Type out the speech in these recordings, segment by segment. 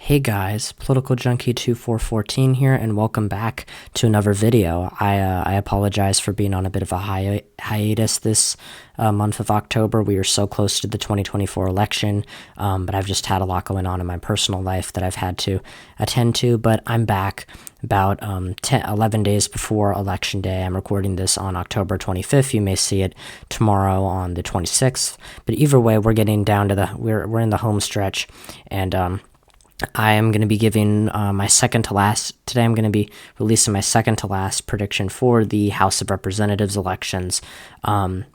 Hey guys, Political Junkie 2414 here, and welcome back to another video. I apologize for being on a bit of a hiatus this month of October. We are so close to the 2024 election, but I've just had a lot going on in my personal life that I've had to attend to, but I'm back about 11 days before Election Day. I'm recording this on October 25th. You may see it tomorrow on the 26th, but either way, we're getting down to we're in the home stretch, and I am going to be giving my second to last. Today I'm going to be releasing my second to last prediction for the House of Representatives elections,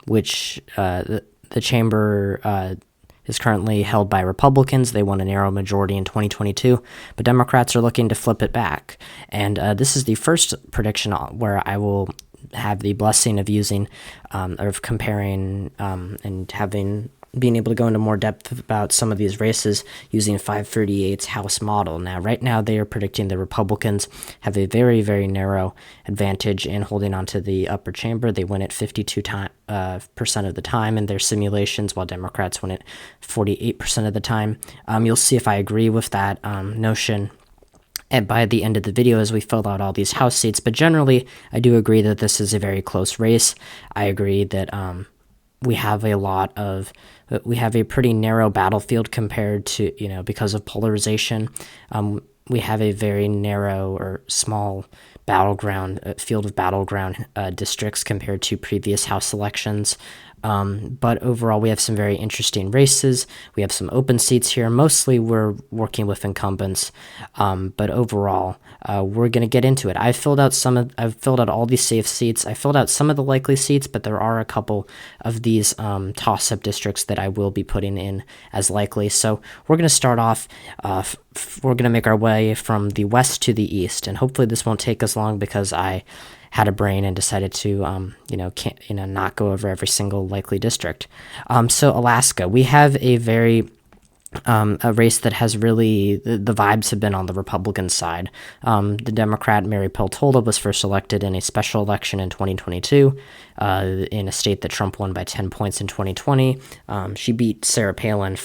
which the chamber is currently held by Republicans. They won a narrow majority in 2022, but Democrats are looking to flip it back. And this is the first prediction where I will have the blessing of using, of comparing and being able to go into more depth about some of these races using 538's House model. Now, right now, they are predicting the Republicans have a very, very narrow advantage in holding on to the upper chamber. They win it 52% of the time in their simulations, while Democrats win it 48% of the time. You'll see if I agree with that notion by the end of the video as we fill out all these House seats. But generally, I do agree that this is a very close race. I agree that we have a pretty narrow battlefield compared to, because of polarization. We have a very narrow or small field of battleground districts compared to previous House elections. But overall, we have some very interesting races. We have some open seats here. Mostly we're working with incumbents, but overall, we're going to get into it. I've filled out all these safe seats. I filled out some of the likely seats, but there are a couple of these toss-up districts that I will be putting in as likely. So we're going to start off, we're going to make our way from the west to the east, and hopefully this won't take us long because I had a brain and decided to, not go over every single likely district. So Alaska, we have a race that has really, the vibes have been on the Republican side. The Democrat Mary Peltola was first elected in a special election in 2022 in a state that Trump won by 10 points in 2020. She beat Sarah Palin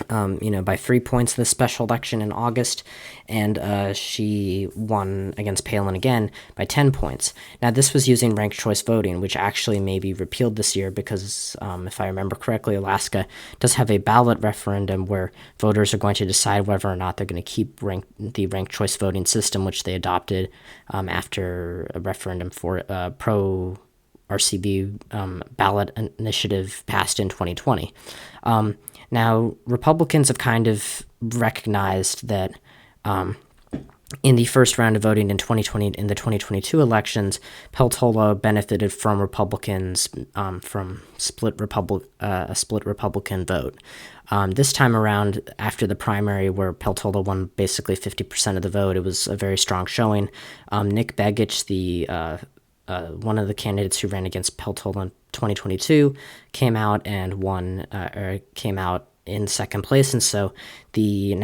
by 3 points in the special election in August, and she won against Palin again by 10 points. Now, this was using ranked choice voting, which actually may be repealed this year because, if I remember correctly, Alaska does have a ballot referendum where voters are going to decide whether or not they're going to keep the ranked choice voting system, which they adopted after a referendum for pro RCB ballot initiative passed in 2020. Now, Republicans have kind of recognized that in the first round of voting in 2020, in the 2022 elections, Peltola benefited from Republicans from a split Republican vote. This time around, after the primary where Peltola won basically 50% of the vote, it was a very strong showing. Nick Begich, one of the candidates who ran against Peltola in 2022, came out and came out in second place, and so the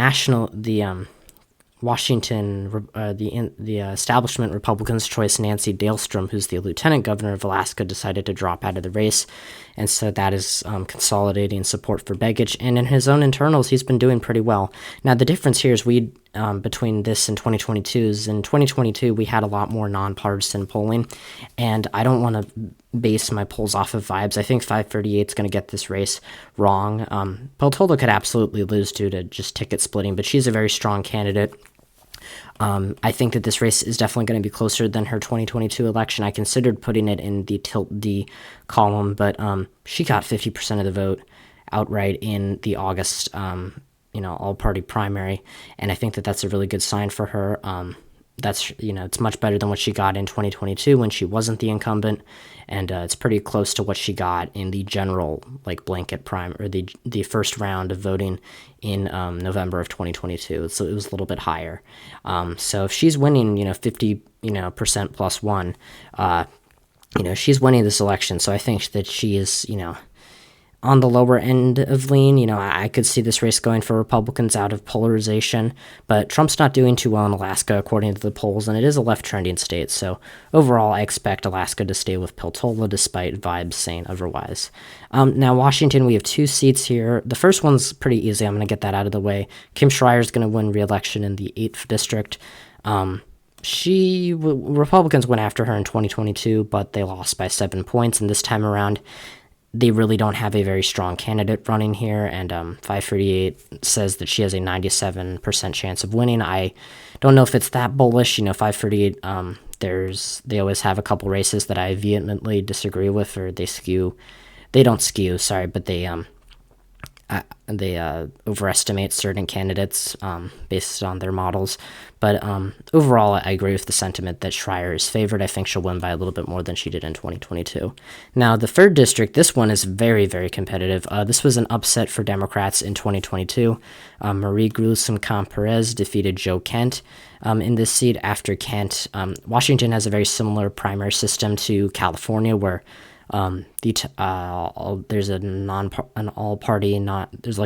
establishment Republicans' choice, Nancy Dahlstrom, who's the lieutenant governor of Alaska, decided to drop out of the race, and so that is consolidating support for Begich. And in his own internals, he's been doing pretty well. Now, the difference here is between this and 2022 is in 2022 we had a lot more nonpartisan polling, and I don't want to base my polls off of vibes. I think 538 is going to get this race wrong. Peltola could absolutely lose due to just ticket splitting, but she's a very strong candidate. I think that this race is definitely going to be closer than her 2022 election. I considered putting it in the Tilt D column, but she got 50% of the vote outright in the August all-party primary, and I think that that's a really good sign for her. It's much better than what she got in 2022 when she wasn't the incumbent, and it's pretty close to what she got in the general blanket prime or the first round of voting in November of 2022. So it was a little bit higher. So if she's winning 50% plus one, she's winning this election. So I think that she is on the lower end of lean. I could see this race going for Republicans out of polarization, but Trump's not doing too well in Alaska, according to the polls, and it is a left-trending state. So overall, I expect Alaska to stay with Peltola, despite vibes saying otherwise. Now, Washington, we have 2 seats here. The first one's pretty easy. I'm going to get that out of the way. Kim Schreier's going to win re-election in the 8th district. Republicans went after her in 2022, but they lost by 7 points, and this time around, they really don't have a very strong candidate running here, and 538 says that she has a 97% chance of winning. I don't know if it's that bullish. 538, they always have a couple races that I vehemently disagree with, or they don't skew, sorry, but they overestimate certain candidates based on their models. But overall, I agree with the sentiment that Schreier is favored. I think she'll win by a little bit more than she did in 2022. Now, the 3rd district, this one is very, very competitive. This was an upset for Democrats in 2022. Marie Glueson-Perez defeated Joe Kent in this seat. After Kent, Washington has a very similar primary system to California, where there's a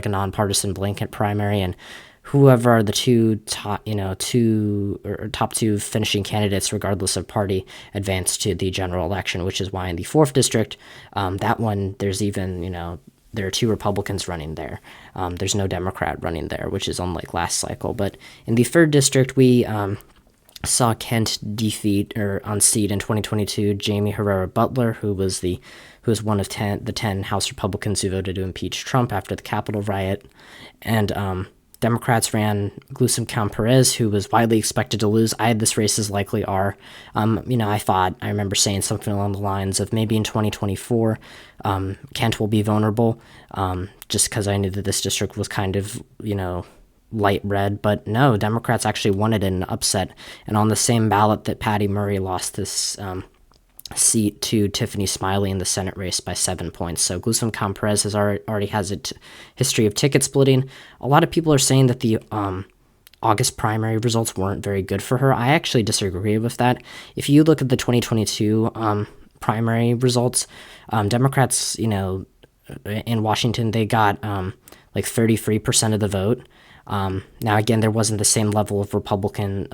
nonpartisan blanket primary, and whoever are the top 2 finishing candidates, regardless of party, advance to the general election, which is why in the 4th district, that one, there's even, there are 2 Republicans running there. There's no Democrat running there, which is unlike last cycle. But in the 3rd district, we saw Kent defeat or unseat in 2022 Jamie Herrera Butler, who was one of the 10 House Republicans who voted to impeach Trump after the Capitol riot, and Democrats ran Glueson-Perez, who was widely expected to lose. I had this race as likely R. I remember saying something along the lines of maybe in 2024, Kent will be vulnerable, just because I knew that this district was kind of, light red. But no, Democrats actually won it in an upset, and on the same ballot that Patty Murray lost this seat to Tiffany Smiley in the Senate race by 7 points. So Glueson-Perez already has a history of ticket splitting. A lot of people are saying that the August primary results weren't very good for her. I actually disagree with that. If you look at the 2022 primary results, Democrats, in Washington, they got 33% of the vote. Now, again, there wasn't the same level of Republicans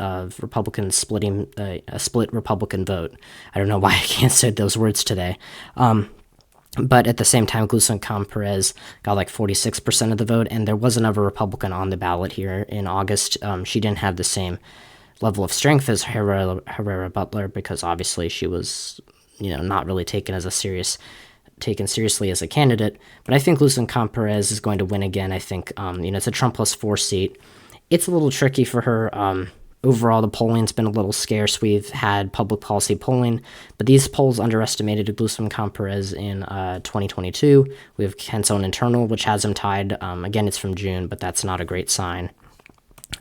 splitting a split Republican vote. I don't know why I can't say those words today. But at the same time, Glueson-Perez got 46% of the vote, and there was another Republican on the ballot here in August. She didn't have the same level of strength as Herrera Butler, because obviously she was, not really taken seriously as a candidate. But I think Glueson-Perez is going to win again. I think, it's a Trump plus 4 seat. It's a little tricky for her. Overall, the polling's been a little scarce. We've had public policy polling, but these polls underestimated Glueson-Perez in 2022. We have Kent's own internal, which has him tied. Again, it's from June, but that's not a great sign.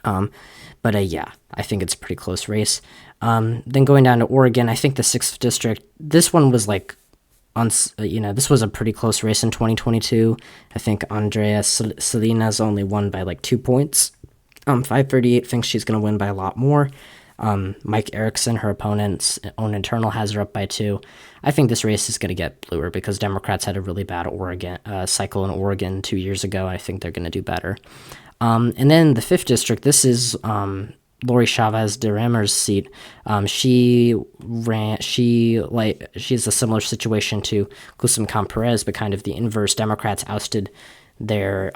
Yeah, I think it's a pretty close race. Then going down to Oregon, I think the 6th district, this one was this was a pretty close race in 2022. I think Andrea Salinas only won by 2 points. 538 thinks she's going to win by a lot more. Mike Erickson, her opponent's own internal, has her up by 2. I think this race is going to get bluer because Democrats had a really bad cycle in Oregon 2 years ago. I think they're going to do better. And then the 5th district, this is Lori Chavez DeRemer's seat. She has a similar situation to Glueson-Perez, but kind of the inverse. Democrats ousted their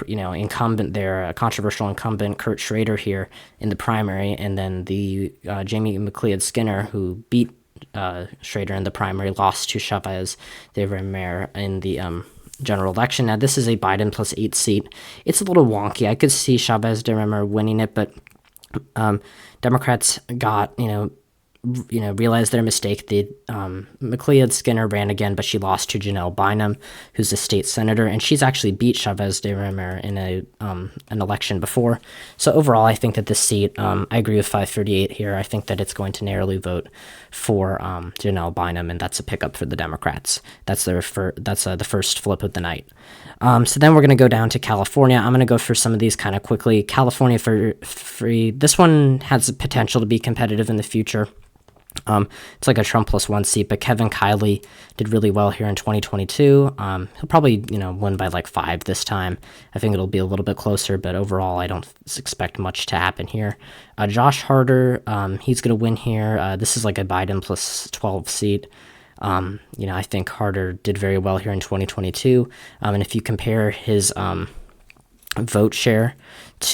incumbent, their controversial incumbent Kurt Schrader here in the primary, and then the Jamie McLeod Skinner, who beat Schrader in the primary, lost to Chavez DeRemer in the general election. Now, this is a Biden plus 8 seat. It's a little wonky. I could see Chavez DeRemer winning it, but Democrats got, realized their mistake. The McLeod Skinner ran again, but she lost to Janelle Bynum, who's a state senator, and she's actually beat Chavez DeRemer in an election before. So overall, I think that this seat, I agree with 538 here. I think that it's going to narrowly vote for Janelle Bynum, and that's a pickup for the Democrats. That's the first flip of the night. So then we're going to go down to California. I'm going to go for some of these kind of quickly. California for free. This one has the potential to be competitive in the future. It's like a Trump plus one seat, but Kevin Kiley did really well here in 2022. He'll probably, win by like 5 this time. I think it'll be a little bit closer, but overall, I don't expect much to happen here. Josh Harder, he's going to win here. This is like a Biden plus 12 seat. I think Harder did very well here in 2022. And if you compare his vote share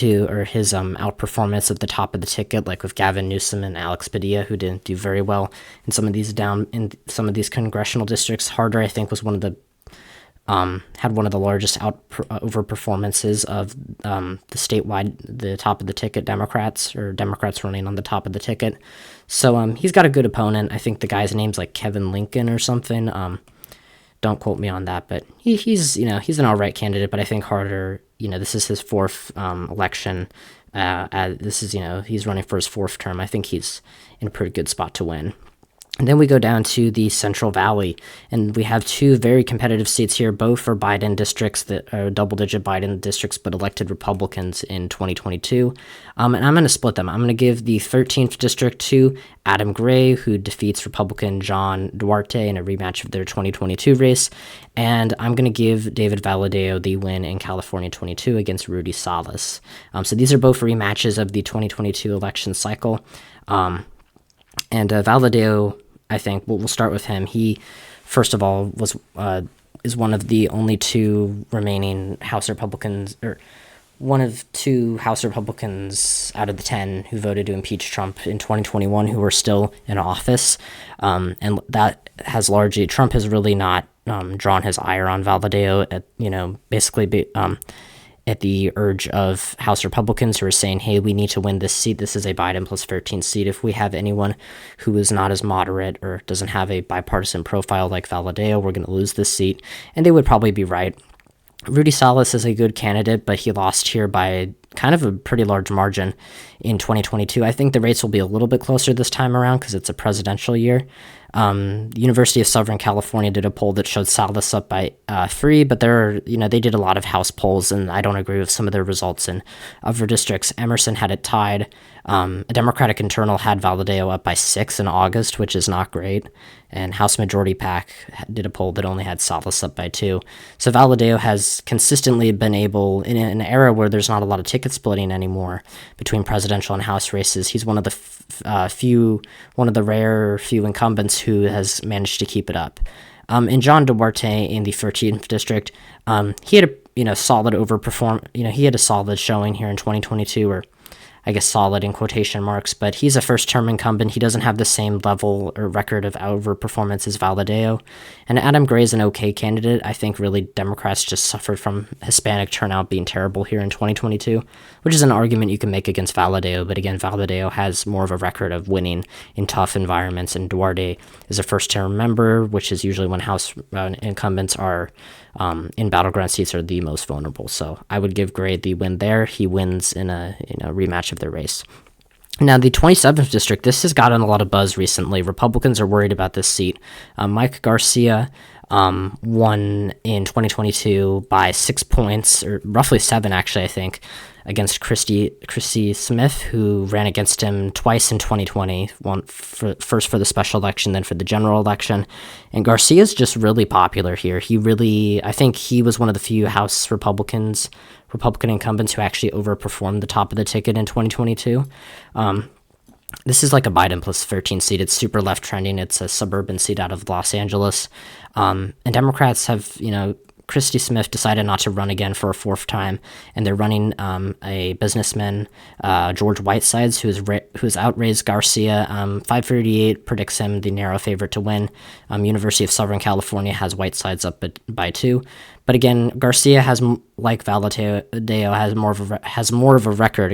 or his outperformance at the top of the ticket, like with Gavin Newsom and Alex Padilla, who didn't do very well in some of these congressional districts. Harder, I think, was had one of the largest over performances of the top of the ticket Democrats running on the top of the ticket. So he's got a good opponent. I think the guy's name's like Kevin Lincoln or something. Don't quote me on that, but he's an all right candidate. But I think Harder, this is his 4th election. He's running for his 4th term. I think he's in a pretty good spot to win. And then we go down to the Central Valley, and we have 2 very competitive seats here, both for Biden districts that are double-digit Biden districts, but elected Republicans in 2022. And I'm going to split them. I'm going to give the 13th district to Adam Gray, who defeats Republican John Duarte in a rematch of their 2022 race. And I'm going to give David Valadao the win in California 22 against Rudy Salas. So these are both rematches of the 2022 election cycle. And Valadao, I think, we'll start with him. He, first of all, is one of the only 2 remaining House Republicans, or one of 2 House Republicans out of the 10 who voted to impeach Trump in 2021 who are still in office. And that has Trump has really not drawn his ire on Valadao at the urge of House Republicans who are saying, hey, we need to win this seat. This is a Biden plus 13 seat. If we have anyone who is not as moderate or doesn't have a bipartisan profile like Valadao, we're going to lose this seat. And they would probably be right. Rudy Salas is a good candidate, but he lost here by kind of a pretty large margin in 2022. I think the race will be a little bit closer this time around because it's a presidential year. The University of Southern California did a poll that showed Salas up by 3, but they did a lot of House polls, and I don't agree with some of their results in other districts. Emerson had it tied. A Democratic internal had Valadao up by 6 in August, which is not great. And House Majority PAC did a poll that only had Salas up by 2. So Valadao has consistently been able, in an era where there's not a lot of ticket splitting anymore between presidential and House races, he's one of the rare few incumbents who has managed to keep it up. And John Duarte in the 13th district, he had a solid he had a solid showing here in 2022, or I guess solid in quotation marks, but he's a first-term incumbent. He doesn't have the same level or record of overperformance as Valadao. And Adam Gray is an okay candidate. I think really Democrats just suffered from Hispanic turnout being terrible here in 2022, which is an argument you can make against Valadao. But again, Valadao has more of a record of winning in tough environments, and Duarte is a first-term member, which is usually when House incumbents are in battleground seats are the most vulnerable. So I would give Gray the win there. He wins in a rematch of their race. Now, the 27th district, this has gotten a lot of buzz recently. Republicans are worried about this seat. Mike Garcia won in 2022 by 6 points, or roughly 7, actually, I think, against Christy Smith, who ran against him twice in 2020, first for the special election, then for the general election. And Garcia's just really popular here. I think he was one of the few House Republican incumbents who actually overperformed the top of the ticket in 2022. This is like a Biden plus 13 seat. It's super left trending. It's a suburban seat out of Los Angeles. And Democrats have, Christy Smith decided not to run again for a 4th time, and they're running a businessman, George Whitesides, who has outraised Garcia. 538 predicts him the narrow favorite to win. University of Southern California has Whitesides up by 2. But again, Garcia has, like Valadao, has more of a record,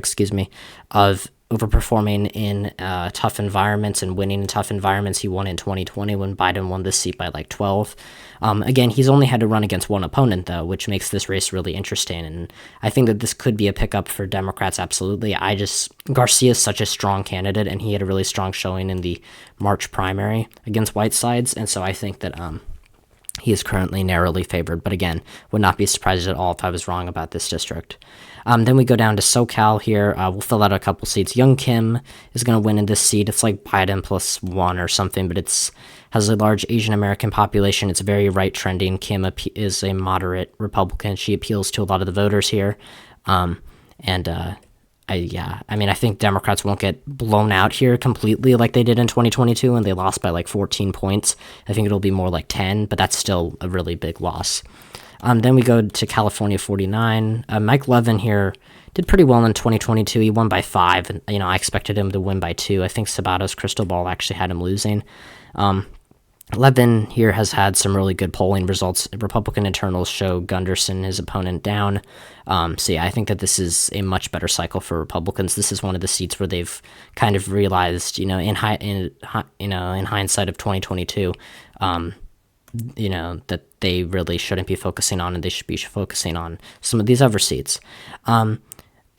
of overperforming in tough environments and winning in tough environments. He won in 2020 when Biden won this seat by like 12. Again, he's only had to run against one opponent, though, which makes this race really interesting. And I think that this could be a pickup for Democrats, absolutely. Garcia is such a strong candidate, and he had a really strong showing in the March primary against Whitesides. And so I think that he is currently narrowly favored. But again, would not be surprised at all if I was wrong about this district. Then we go down to SoCal here. We'll fill out a couple seats. Young Kim is going to win in this seat. It's like Biden +1 or something, but it's has a large Asian American population. It's very right trending. Kim is a moderate Republican. She appeals to a lot of the voters here. I think Democrats won't get blown out here completely like they did in 2022 when they lost by like 14 points. I think it'll be more like 10, but that's still a really big loss. Then we go to California 49. Mike Levin here did pretty well in 2022. He won by 5, and I expected him to win by 2. I think Sabato's crystal ball actually had him losing. Levin here has had some really good polling results. Republican internals show Gunderson, his opponent, down. I think that this is a much better cycle for Republicans. This is one of the seats where they've kind of realized, in hindsight of 2022, that they really shouldn't be focusing on, and they should be focusing on some of these other seats.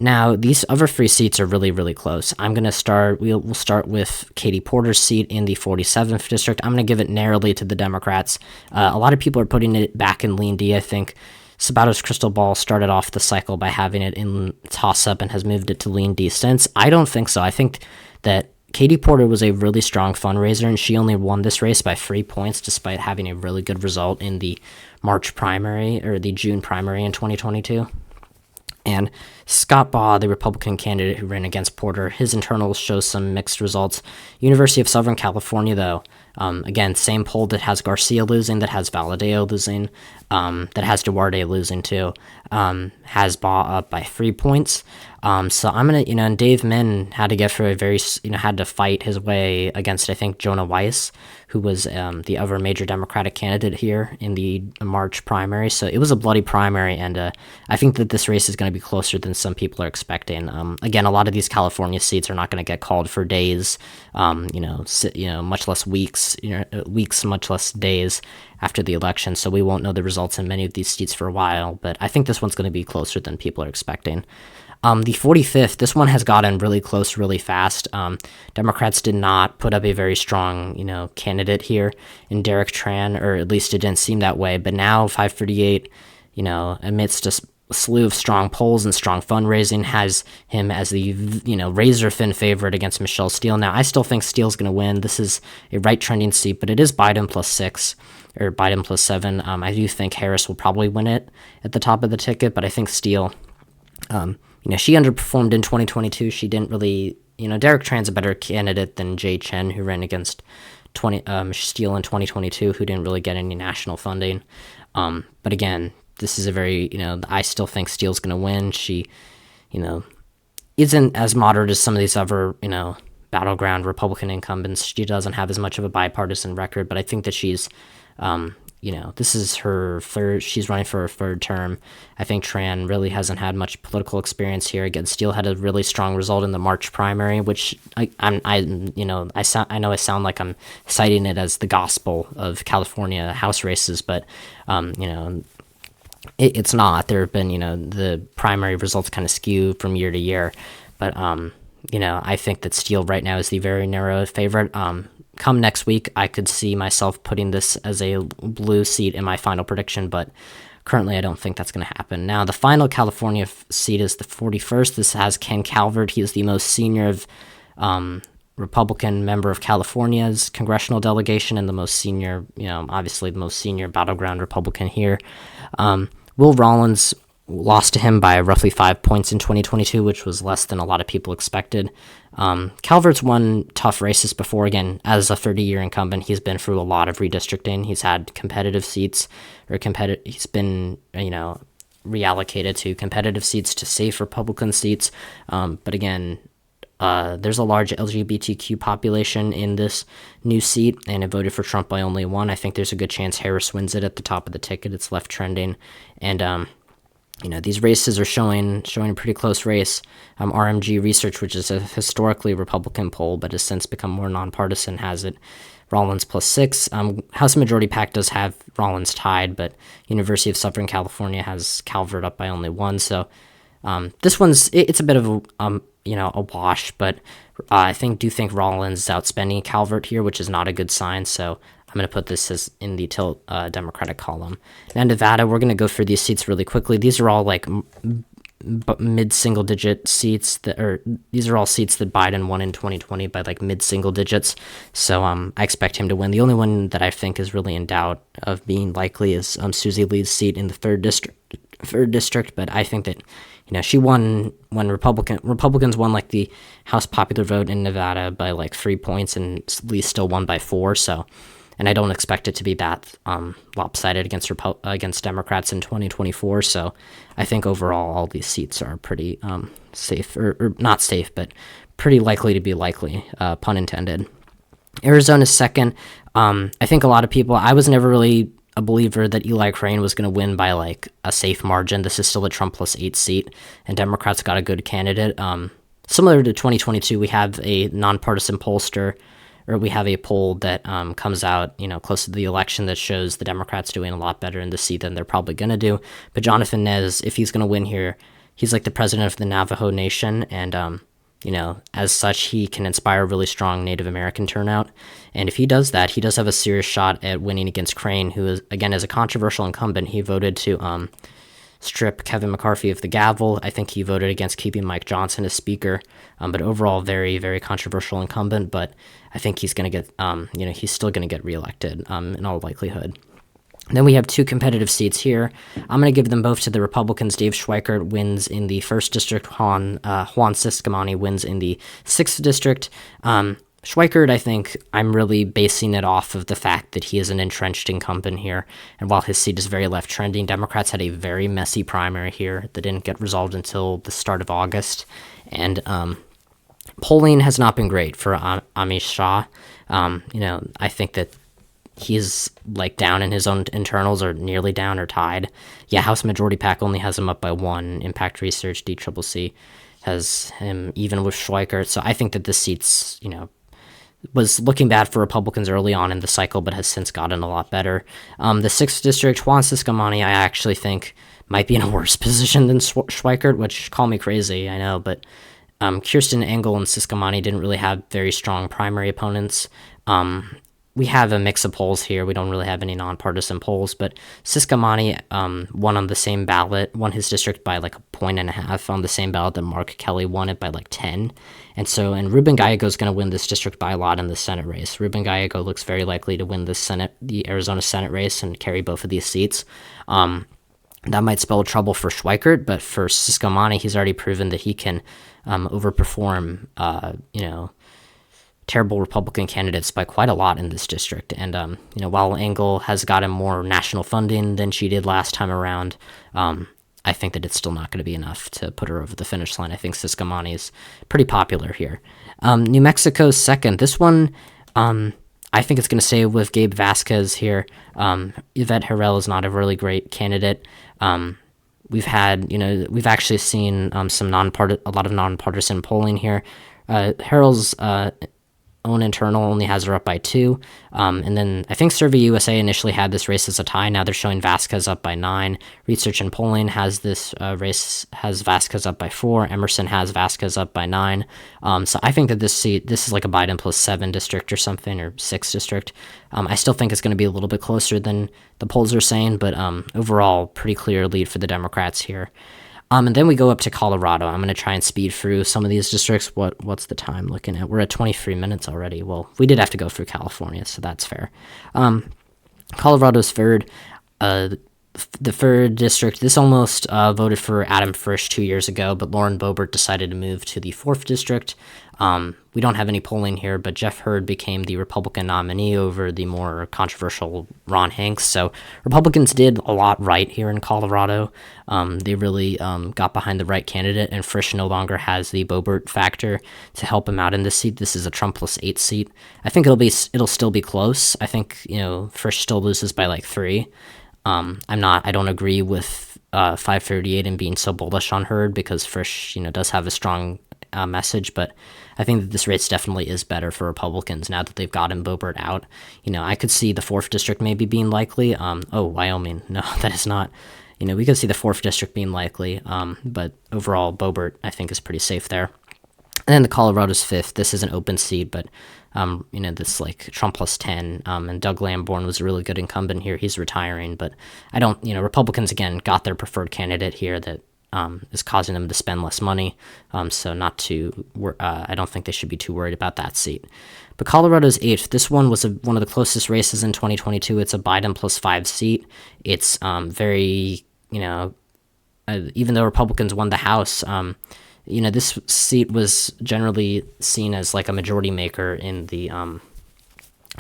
Now, these other 3 seats are really, really close. We'll start with Katie Porter's seat in the 47th district. I'm going to give it narrowly to the Democrats. A lot of people are putting it back in Lean D. I think Sabato's crystal ball started off the cycle by having it in toss-up and has moved it to Lean D since. I don't think so. I think that Katie Porter was a really strong fundraiser, and she only won this race by 3 points despite having a really good result in the March primary, or the June primary in 2022. And Scott Baugh, the Republican candidate who ran against Porter, his internals show some mixed results. University of Southern California, though, again, same poll that has Garcia losing, that has Valadao losing, that has Duarte losing too, has Baugh up by 3 points. So I'm going to, and Dave Min had to get through had to fight his way against, I think, Jonah Weiss, who was the other major Democratic candidate here in the March primary. So it was a bloody primary, and I think that this race is going to be closer than some people are expecting. Again, a lot of these California seats are not going to get called for days, much less weeks, much less days after the election. So we won't know the results in many of these seats for a while, but I think this one's going to be closer than people are expecting. The 45th, this one has gotten really close really fast. Democrats did not put up a very strong, candidate here in Derek Tran, or at least it didn't seem that way. But now 538, amidst a slew of strong polls and strong fundraising, has him as the, razor-thin favorite against Michelle Steele. Now, I still think Steele's going to win. This is a right-trending seat, but it is Biden +6, or Biden +7. I do think Harris will probably win it at the top of the ticket, but I think Steele... she underperformed in 2022. She didn't really, Derek Tran's a better candidate than Jay Chen, who ran against Steele in 2022, who didn't really get any national funding. But again, this is a very, I still think Steele's going to win. She, isn't as moderate as some of these other, battleground Republican incumbents. She doesn't have as much of a bipartisan record, but I think that she's, this is her she's running for her 3rd term. I think Tran really hasn't had much political experience here. Again, Steele had a really strong result in the March primary, which I know I sound like I'm citing it as the gospel of California House races, but, it's not. There have been, the primary results kind of skew from year to year, but, I think that Steele right now is the very narrow favorite. Come next week, I could see myself putting this as a blue seat in my final prediction, but currently I don't think that's going to happen. Now, the final California seat is the 41st. This has Ken Calvert. He is the most senior Republican member of California's congressional delegation, and the most senior, obviously the most senior battleground Republican here. Will Rollins lost to him by roughly 5 points in 2022, which was less than a lot of people expected. Calvert's won tough races before. Again, as a 30-year incumbent, he's been through a lot of redistricting. He's had competitive seats, he's been, reallocated to competitive seats to safe Republican seats. But again, there's a large LGBTQ population in this new seat, and it voted for Trump by only 1. I think there's a good chance Harris wins it at the top of the ticket. It's left trending, and these races are showing a pretty close race. RMG Research, which is a historically Republican poll but has since become more nonpartisan, has it Rollins +6. House Majority PAC does have Rollins tied, but University of Southern California has Calvert up by only 1. So this one's it's a bit of a wash, but I do think Rollins is outspending Calvert here, which is not a good sign. So I'm going to put this as in the Democratic column. Now, Nevada, we're going to go through these seats really quickly. These are all mid-single digit seats or these are all seats that Biden won in 2020 by like mid-single digits. So I expect him to win. The only one that I think is really in doubt of being likely is Susie Lee's seat in the third district. But I think that she won when Republicans won like the House popular vote in Nevada by like 3 points, and Lee still won by 4. So. And I don't expect it to be that lopsided against Democrats in 2024. So I think overall all these seats are pretty safe, or not safe, but pretty likely to be likely, pun intended. Arizona's second. I think a lot of people, I was never really a believer that Eli Crane was going to win by like a safe margin. This is still a Trump plus 8 seat, and Democrats got a good candidate. Similar to 2022, we have a nonpartisan pollster, or we have a poll that comes out, close to the election that shows the Democrats doing a lot better in the seat than they're probably going to do. But Jonathan Nez, if he's going to win here, he's like the president of the Navajo Nation, and as such, he can inspire a really strong Native American turnout. And if he does that, he does have a serious shot at winning against Crane, who is, again, is a controversial incumbent. He voted to strip Kevin McCarthy of the gavel. I think he voted against keeping Mike Johnson as speaker, but overall very, very controversial incumbent. But I think he's going to get, he's still going to get reelected in all likelihood. Then we have 2 competitive seats here. I'm going to give them both to the Republicans. Dave Schweikert wins in the 1st district. Juan Ciscomani wins in the 6th district. Schweikert, I think I'm really basing it off of the fact that he is an entrenched incumbent here. And while his seat is very left trending, Democrats had a very messy primary here that didn't get resolved until the start of August. And polling has not been great for Amish Shah. I think that he's like down in his own internals, or nearly down or tied. Yeah, House Majority PAC only has him up by 1. Impact Research, DCCC, has him even with Schweikert. So I think that this seat's, was looking bad for Republicans early on in the cycle, but has since gotten a lot better. The 6th district, Juan Ciscomani, I actually think might be in a worse position than Schweikert, which, call me crazy, I know, but Kirsten Engel and Ciscomani didn't really have very strong primary opponents. We have a mix of polls here. We don't really have any nonpartisan polls, but Ciscomani won on the same ballot, won his district by like 1.5 points on the same ballot that Mark Kelly won it by like 10. And Ruben Gallego is going to win this district by a lot in the Senate race. Ruben Gallego looks very likely to win the Arizona Senate race and carry both of these seats. That might spell trouble for Schweikert, but for Ciscomani, he's already proven that he can overperform, terrible Republican candidates by quite a lot in this district. And, while Engel has gotten more national funding than she did last time around, I think that it's still not going to be enough to put her over the finish line. I think Ciscomani is pretty popular here. New Mexico's second. This one, I think it's going to stay with Gabe Vasquez here. Yvette Herrell is not a really great candidate. We've actually seen a lot of nonpartisan polling here. Herrell's own internal only has her up by 2. And then I think Survey USA initially had this race as a tie. Now they're showing Vasquez up by 9. Research and Polling has this race, has Vasquez up by 4. Emerson has Vasquez up by 9. So I think that this is like a Biden plus 7 district or something, or 6 district. I still think it's going to be a little bit closer than the polls are saying, but overall, pretty clear lead for the Democrats here. And then we go up to Colorado. I'm going to try and speed through some of these districts. What's the time looking at? We're at 23 minutes already. Well, we did have to go through California, so that's fair. Colorado's third. The 3rd district, this almost voted for Adam Frisch 2 years ago, but Lauren Boebert decided to move to the 4th district. We don't have any polling here, but Jeff Hurd became the Republican nominee over the more controversial Ron Hanks. So Republicans did a lot right here in Colorado. They really got behind the right candidate, and Frisch no longer has the Boebert factor to help him out in this seat. This is a Trump plus 8 seat. I think it'll still be close. I think, Frisch still loses by like 3. I don't agree with 538 and being so bullish on Hurd, because Frisch, does have a strong message, but I think that this race definitely is better for Republicans now that they've gotten Boebert out. I could see the 4th district maybe being likely. Wyoming. No, that is not. We could see the 4th district being likely, but overall, Boebert, I think, is pretty safe there. And then the Colorado's 5th. This is an open seat, but, this like Trump plus 10, and Doug Lamborn was a really good incumbent here. He's retiring, but Republicans, again, got their preferred candidate here that is causing them to spend less money. So I don't think they should be too worried about that seat. But Colorado's 8th. This one was one of the closest races in 2022. It's a Biden +5 seat. It's very, even though Republicans won the House, this seat was generally seen as like a majority maker in the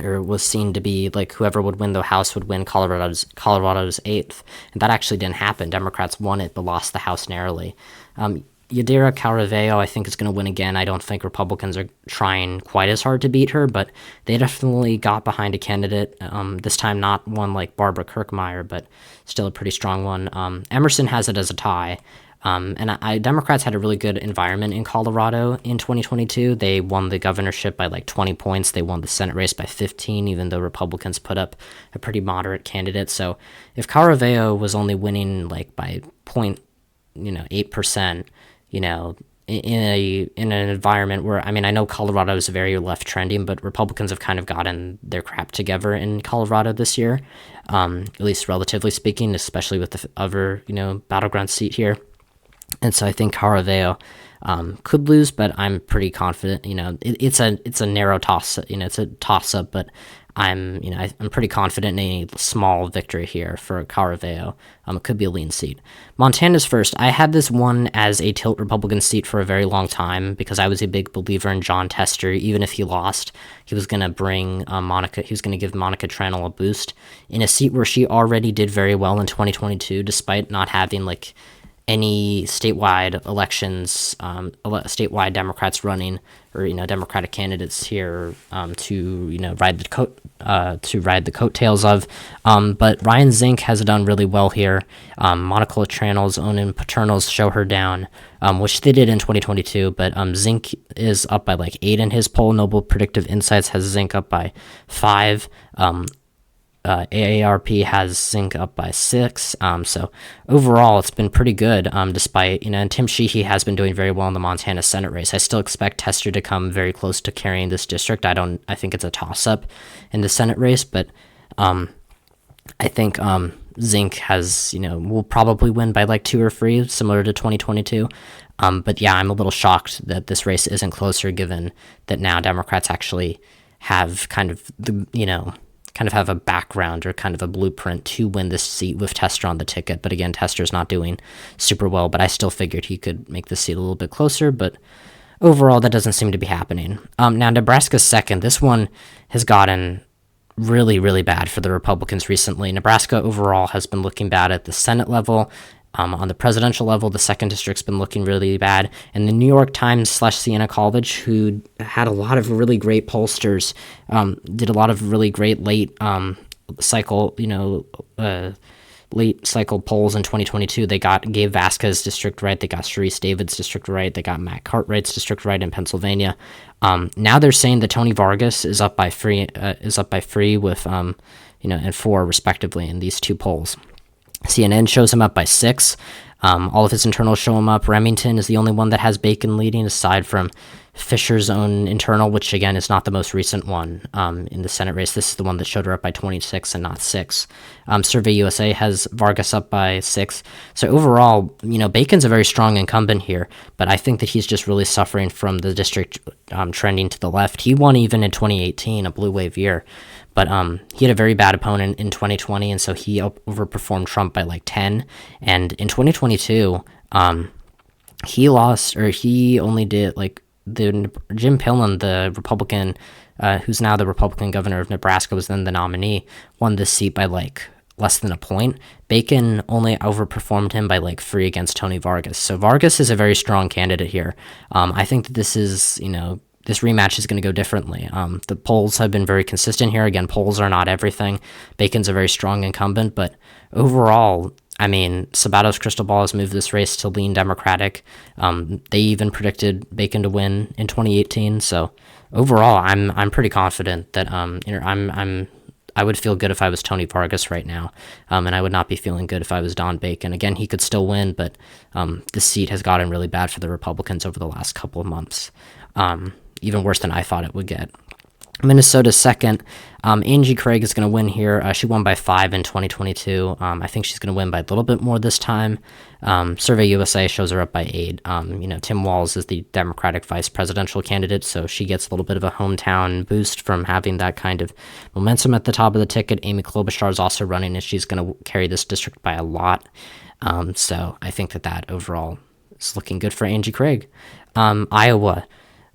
or was seen to be like whoever would win the House would win Colorado's 8th, and that actually didn't happen. Democrats won it but lost the House narrowly. Yadira Caraveo, I think, is going to win again. I don't think Republicans are trying quite as hard to beat her, but they definitely got behind a candidate. This time, not one like Barbara Kirkmeyer, but still a pretty strong one. Emerson has it as a tie. Democrats had a really good environment in Colorado in 2022. They won the governorship by like 20 points. They won the Senate race by 15, even though Republicans put up a pretty moderate candidate. So if Caraveo was only winning like by 8%, in an environment where, I know Colorado is very left trending, but Republicans have kind of gotten their crap together in Colorado this year, at least relatively speaking, especially with the other, battleground seat here. And so I think Caraveo could lose, but I'm pretty confident. It's a narrow toss. It's a toss up, but I'm pretty confident in a small victory here for Caraveo. It could be a lean seat. Montana's first. I had this one as a tilt Republican seat for a very long time because I was a big believer in Jon Tester. Even if he lost, he was going to bring Monica. He was going to give Monica Tranel a boost in a seat where she already did very well in 2022, despite not having like any statewide elections, statewide Democrats running, or Democratic candidates here to ride the coattails of. But Ryan Zink has done really well here. Monica Tranel's own and paternals show her down, which they did in 2022. But Zink is up by like 8 in his poll. Noble Predictive Insights has Zink up by 5. AARP has Zink up by 6. So overall, it's been pretty good, despite, and Tim Sheehy has been doing very well in the Montana Senate race. I still expect Tester to come very close to carrying this district. I think it's a toss-up in the Senate race, but I think Zink has, will probably win by like 2 or 3, similar to 2022. But yeah, I'm a little shocked that this race isn't closer, given that now Democrats actually have kind of have a background or kind of a blueprint to win this seat with Tester on the ticket. But again, Tester's not doing super well, but I still figured he could make the seat a little bit closer. But overall, that doesn't seem to be happening. Now, Nebraska's second. This one has gotten really, really bad for the Republicans recently. Nebraska overall has been looking bad at the Senate level. On the presidential level, the 2nd district's been looking really bad. And the New York Times / Siena College, who had a lot of really great pollsters, did a lot of really great late cycle polls in 2022. They got Gabe Vasquez district right. They got Sharice David's district right. They got Matt Cartwright's district right in Pennsylvania. Now they're saying that Tony Vargas is up by 3 with and 4 respectively in these 2 polls. CNN shows him up by 6. All of his internals show him up. Remington is the only one that has Bacon leading, aside from Fisher's own internal, which again is not the most recent one in the Senate race. This is the one that showed her up by 26 and not 6. Survey USA has Vargas up by 6. So overall, Bacon's a very strong incumbent here, but I think that he's just really suffering from the district trending to the left. He won even in 2018, a blue wave year. But he had a very bad opponent in 2020, and so he overperformed Trump by like 10. And in 2022, he only did like Jim Pillen, the Republican, who's now the Republican governor of Nebraska, was then the nominee, won this seat by like less than a point. Bacon only overperformed him by like 3 against Tony Vargas. So Vargas is a very strong candidate here. I think that this is, this rematch is going to go differently. The polls have been very consistent here. Again, polls are not everything. Bacon's a very strong incumbent, but overall, Sabato's crystal ball has moved this race to lean Democratic. They even predicted Bacon to win in 2018. So overall, I'm pretty confident that I would feel good if I was Tony Vargas right now, and I would not be feeling good if I was Don Bacon. Again, he could still win, but this seat has gotten really bad for the Republicans over the last couple of months. Even worse than I thought it would get. Minnesota's second. Angie Craig is going to win here. She won by 5 in 2022. I think she's going to win by a little bit more this time. Survey USA shows her up by 8. Tim Walz is the Democratic vice presidential candidate, so she gets a little bit of a hometown boost from having that kind of momentum at the top of the ticket. Amy Klobuchar is also running, and she's going to carry this district by a lot. So I think that overall is looking good for Angie Craig. Iowa.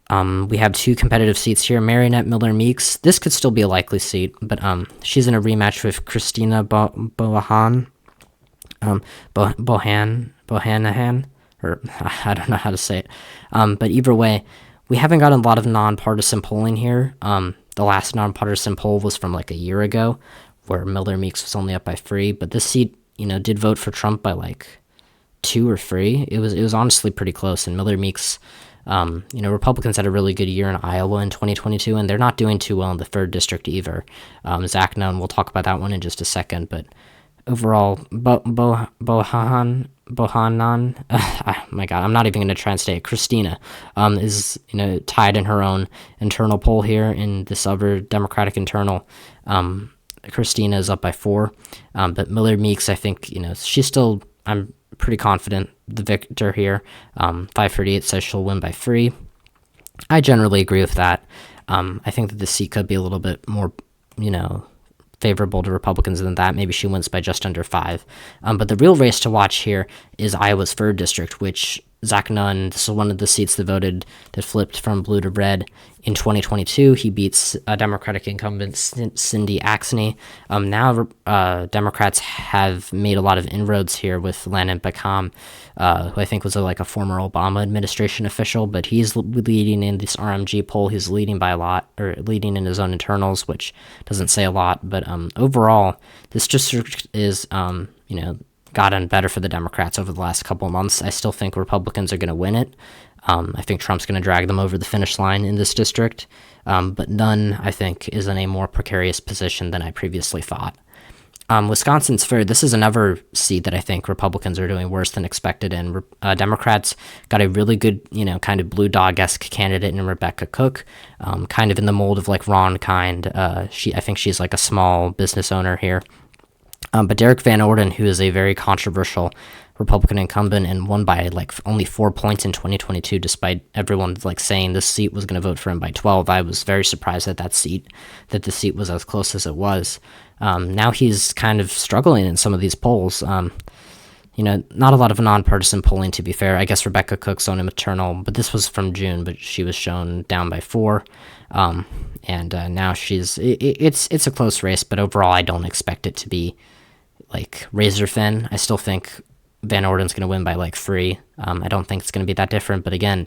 We have 2 competitive seats here. Marionette Miller Meeks. This could still be a likely seat, but she's in a rematch with Christina Bohanahan, or I don't know how to say it. But either way, we haven't gotten a lot of nonpartisan polling here. The last nonpartisan poll was from like a year ago, where Miller Meeks was only up by 3. But this seat, did vote for Trump by like 2 or 3. It was honestly pretty close, and Miller Meeks. Republicans had a really good year in Iowa in 2022, and they're not doing too well in the 3rd district either. Zach Nunn, we'll talk about that one in just a second, but overall, Bohanan, oh my God, I'm not even going to try and say it. Christina is tied in her own internal poll here in this other Democratic internal. Christina is up by 4, but Miller Meeks, I think she's still. I'm pretty confident the victor here. 538 says she'll win by 3. I generally agree with that. I think that the seat could be a little bit more, favorable to Republicans than that. Maybe she wins by just under 5. But the real race to watch here is Iowa's 3rd district, which Zach Nunn, this is one of the seats that flipped from blue to red in 2022. He beats Democratic incumbent Cindy Axne. Now Democrats have made a lot of inroads here with Landon Beckham, who I think was a former Obama administration official, but he's leading in this RMG poll. He's leading by a lot, or leading in his own internals, which doesn't say a lot. But overall, this district is, gotten better for the Democrats over the last couple of months. I still think Republicans are going to win it. I think Trump's going to drag them over the finish line in this district. But Nunn, I think, is in a more precarious position than I previously thought. Wisconsin's 3rd. This is another seat that I think Republicans are doing worse than expected, and Democrats got a really good, kind of blue dog-esque candidate in Rebecca Cook, kind of in the mold of like Ron Kind. I think she's like a small business owner here. But Derek Van Orden, who is a very controversial Republican incumbent and won by only 4 points in 2022, despite everyone saying this seat was going to vote for him by 12. I was very surprised that the seat was as close as it was. Now he's kind of struggling in some of these polls. Not a lot of nonpartisan polling, to be fair. I guess Rebecca Cook's own maternal, but this was from June, but she was shown down by 4. And now it's a close race, but overall I don't expect it to be razor thin. I still think Van Orden's going to win by 3. I don't think it's going to be that different, but again,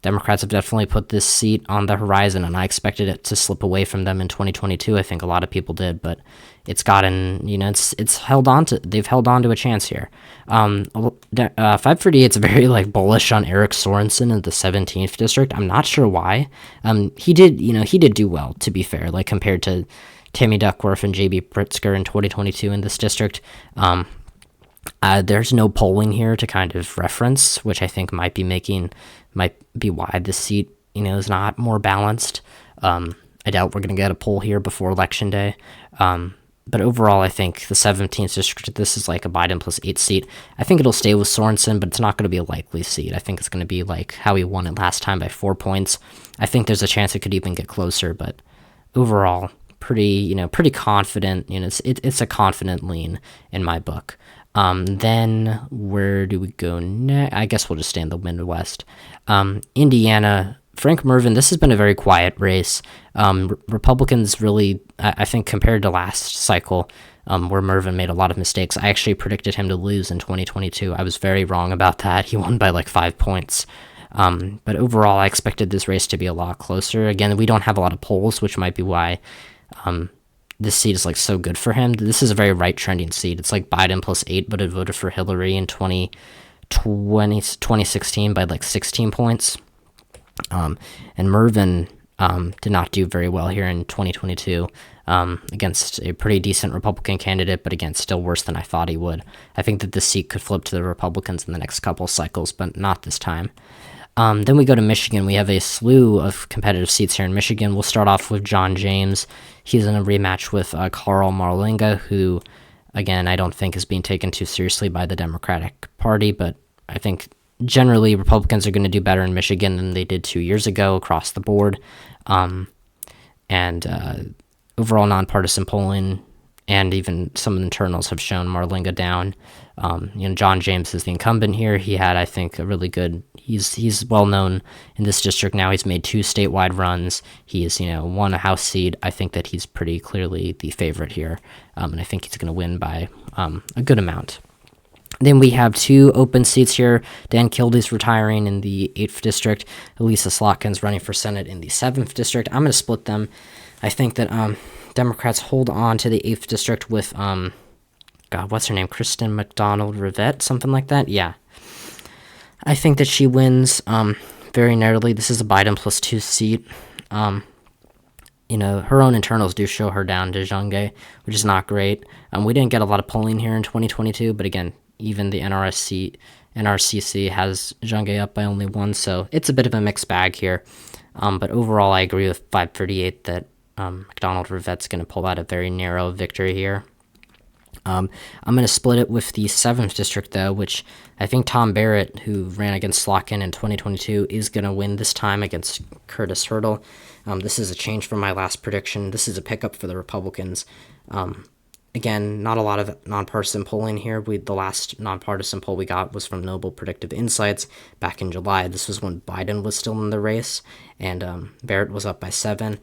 Democrats have definitely put this seat on the horizon, and I expected it to slip away from them in 2022. I think a lot of people did, but it's gotten, they've held on to a chance here. 538's very bullish on Eric Sorensen in the 17th district. I'm not sure why. He did do well, to be fair, compared to Tammy Duckworth and JB Pritzker in 2022 in this district. There's no polling here to kind of reference, which I think might be why this seat, is not more balanced. I doubt we're going to get a poll here before Election Day. But overall, I think the 17th district, this is a Biden plus 8 seat. I think it'll stay with Sorensen, but it's not going to be a likely seat. I think it's going to be how he won it last time by 4 points. I think there's a chance it could even get closer, but overall, pretty confident. It's a confident lean in my book. Then where do we go next? I guess we'll just stay in the Midwest. Indiana, Frank Mervyn, this has been a very quiet race. Republicans really, I think compared to last cycle, where Mervyn made a lot of mistakes, I actually predicted him to lose in 2022. I was very wrong about that. He won by 5 points. But overall, I expected this race to be a lot closer. Again, we don't have a lot of polls, which might be why this seat is so good for him. This is a very right-trending seat. It's Biden plus 8, but it voted for Hillary in 2016 by 16 points. And Mervyn did not do very well here in 2022 against a pretty decent Republican candidate, but again, still worse than I thought he would. I think that this seat could flip to the Republicans in the next couple cycles, but not this time. Then we go to Michigan. We have a slew of competitive seats here in Michigan. We'll start off with John James. He's in a rematch with Carl Marlinga, who, again, I don't think is being taken too seriously by the Democratic Party, but I think generally Republicans are going to do better in Michigan than they did 2 years ago across the board. And overall nonpartisan polling and even some internals have shown Marlinga down. John James is the incumbent here. He had, I think, a really good. He's well known in this district now. He's made 2 statewide runs. He has, won a House seat. I think that he's pretty clearly the favorite here, and I think he's going to win by a good amount. Then we have 2 open seats here. Dan Kilday's retiring in the 8th district. Elisa Slotkin's running for Senate in the 7th district. I'm going to split them. I think that Democrats hold on to the 8th district with, what's her name? Kristen McDonald-Rivette, something like that? Yeah. I think that she wins very narrowly. This is a Biden +2 seat. Her own internals do show her down to Zhang, which is not great. We didn't get a lot of polling here in 2022, but again, even the NRCC has Zhang up by only 1, so it's a bit of a mixed bag here. But overall, I agree with 538 that McDonald-Rivette's going to pull out a very narrow victory here. I'm going to split it with the 7th district, though, which I think Tom Barrett, who ran against Slotkin in 2022, is going to win this time against Curtis Hurdle. This is a change from my last prediction. This is a pickup for the Republicans. Again, not a lot of nonpartisan polling here. The last nonpartisan poll we got was from Noble Predictive Insights back in July. This was when Biden was still in the race, and Barrett was up by 7.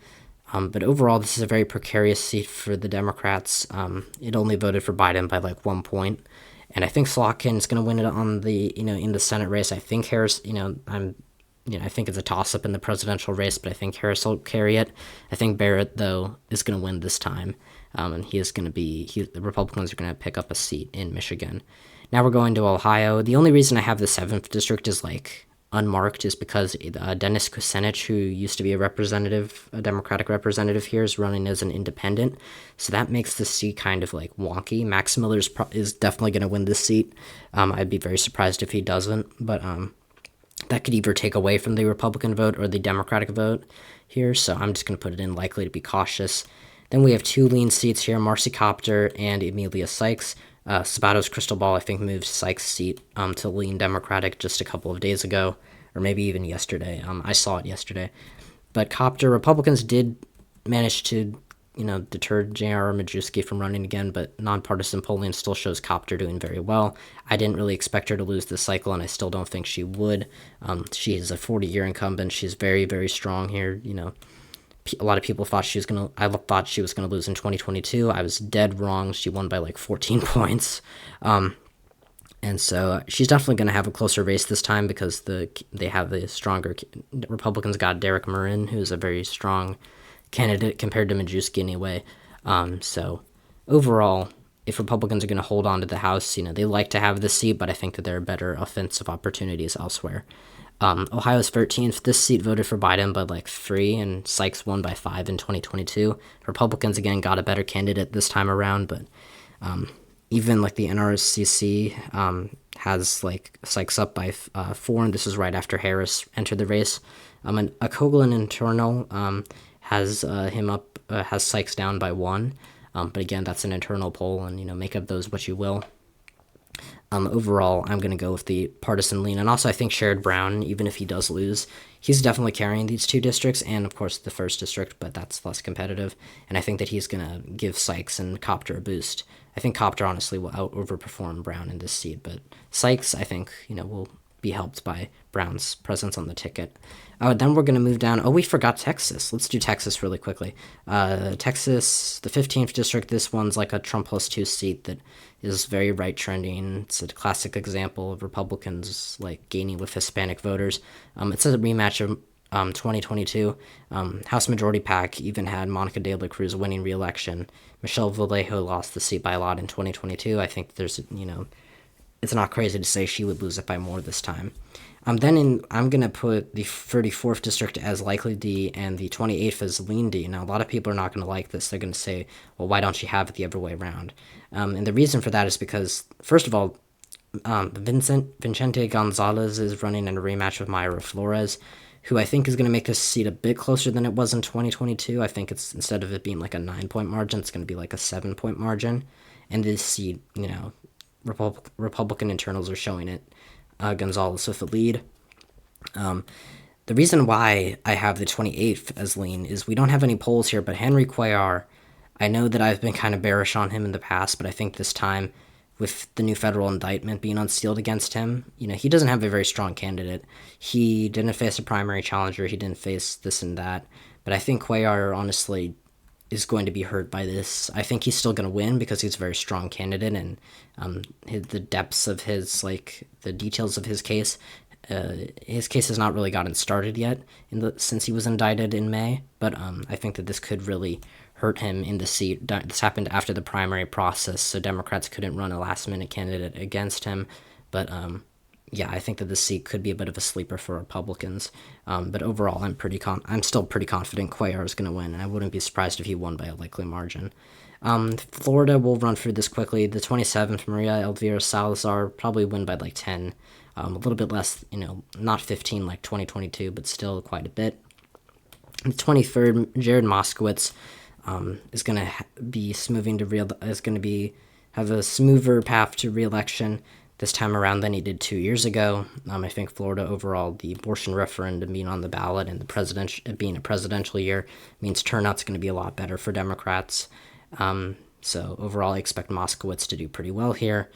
But overall, this is a very precarious seat for the Democrats. It only voted for Biden by like 1 point, and I think Slotkin is going to win it on the in the Senate race. I think Harris, I think it's a toss-up in the presidential race, but I think Harris will carry it. I think Barrett, though, is going to win this time, and the Republicans are going to pick up a seat in Michigan. Now we're going to Ohio. The only reason I have the 7th district is unmarked is because Dennis Kucinich, who used to be a Democratic representative here, is running as an independent. So that makes the seat kind of wonky. Max Miller is definitely going to win this seat. I'd be very surprised if he doesn't, but that could either take away from the Republican vote or the Democratic vote here. So I'm just going to put it in likely to be cautious. Then we have 2 lean seats here, Marcy Kopter and Emilia Sykes. Sabato's crystal ball, I think, moved Sykes' seat to lean Democratic just a couple of days ago, or maybe even yesterday. I saw it yesterday. But Kopter, Republicans did manage to, deter J.R. Majewski from running again, but nonpartisan polling still shows Kopter doing very well. I didn't really expect her to lose this cycle, and I still don't think she would. She is a 40-year incumbent. She's very, very strong here, A lot of people thought I thought she was gonna lose in 2022. I was dead wrong. She won by 14 points, and so she's definitely gonna have a closer race this time because they have the stronger Republicans got Derek Marin, who's a very strong candidate compared to Majewski anyway. So overall, if Republicans are gonna hold on to the House, they like to have the seat, but I think that there are better offensive opportunities elsewhere. Ohio's 13th. This seat voted for Biden by 3, and Sykes won by 5 in 2022. Republicans, again, got a better candidate this time around, but even the NRCC has Sykes up by 4, and this is right after Harris entered the race. A Coughlin internal has him up, has Sykes down by 1, but again, that's an internal poll, and make of those what you will. Overall, I'm going to go with the partisan lean. And also, I think Sherrod Brown, even if he does lose, he's definitely carrying these 2 districts and, of course, the 1st district, but that's less competitive. And I think that he's going to give Sykes and Kopter a boost. I think Kopter, honestly, will overperform Brown in this seat, but Sykes, I think, will be helped by Brown's presence on the ticket. Then we're going to move down. Oh, we forgot Texas. Let's do Texas really quickly. Texas, the 15th district, this one's a Trump +2 seat that is very right trending. It's a classic example of Republicans gaining with Hispanic voters. It's a rematch of 2022. House Majority PAC even had Monica De La Cruz winning re-election. Michelle Vallejo lost the seat by a lot in 2022. I think there's, it's not crazy to say she would lose it by more this time. I'm going to put the 34th district as likely D and the 28th as lean D. Now, a lot of people are not going to like this. They're going to say, well, why don't you have it the other way around? And the reason for that is because, first of all, Vicente Gonzalez is running in a rematch with Mayra Flores, who I think is going to make this seat a bit closer than it was in 2022. I think it's, instead of it being like a 9 point margin, it's going to be like a 7 point margin. And this seat, Republican internals are showing it Gonzalez with the lead. The reason why I have the 28th as lean is we don't have any polls here, but Henry Cuellar, I know that I've been kind of bearish on him in the past, but I think this time, with the new federal indictment being unsealed against him, he doesn't have a very strong candidate. He didn't face a primary challenger. He didn't face this and that. But I think Cuellar, honestly, is going to be hurt by this. I think he's still going to win because he's a very strong candidate, and the depths of the details of his case has not really gotten started yet since he was indicted in May. But I think that this could really hurt him in the seat. This happened after the primary process, so Democrats couldn't run a last-minute candidate against him. But yeah, I think that this seat could be a bit of a sleeper for Republicans. But overall, I'm still pretty confident Cuellar is going to win, and I wouldn't be surprised if he won by a likely margin. Florida, we'll run through this quickly. The 27th, Maria Elvira Salazar, probably win by like 10. A little bit less, not 15 like 2022, but still quite a bit. The 23rd, Jared Moskowitz is going to be have a smoother path to re-election this time around than he did 2 years ago. I think Florida overall, the abortion referendum being on the ballot and being a presidential year means turnout's going to be a lot better for Democrats. So overall, I expect Moskowitz to do pretty well here.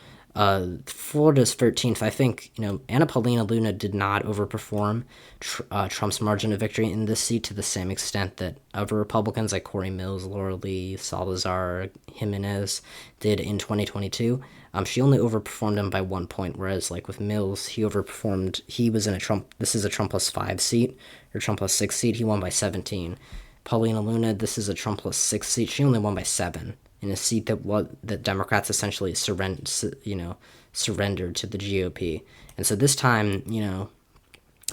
Florida's 13th, I think, Anna Paulina Luna did not overperform Trump's margin of victory in this seat to the same extent that other Republicans like Corey Mills, Laura Lee, Salazar, Jimenez did in 2022. She only overperformed him by 1 point, whereas like with Mills, he overperformed. He was in this is a Trump plus 5 seat, or Trump plus 6 seat. He won by 17. Paulina Luna, this is a Trump plus 6 seat. She only won by 7 in a seat that Democrats essentially surrendered to the GOP. And so this time,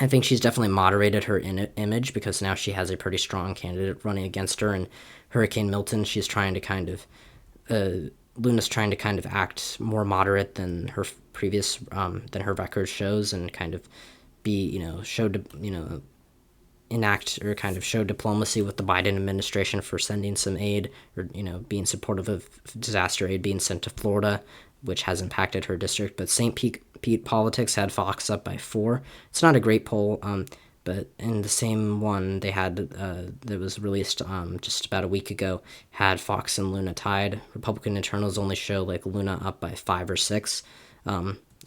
I think she's definitely moderated her image because now she has a pretty strong candidate running against her. And Hurricane Milton, she's trying to kind of Luna's trying to kind of act more moderate than her than her record shows, and kind of be enact or kind of show diplomacy with the Biden administration for sending some aid, or being supportive of disaster aid being sent to Florida, which has impacted her district. But St. Pete Politics had Fox up by 4. It's not a great poll, but in the same one they had that was released just about a week ago, had Fox and Luna tied. Republican internals only show like Luna up by 5 or 6.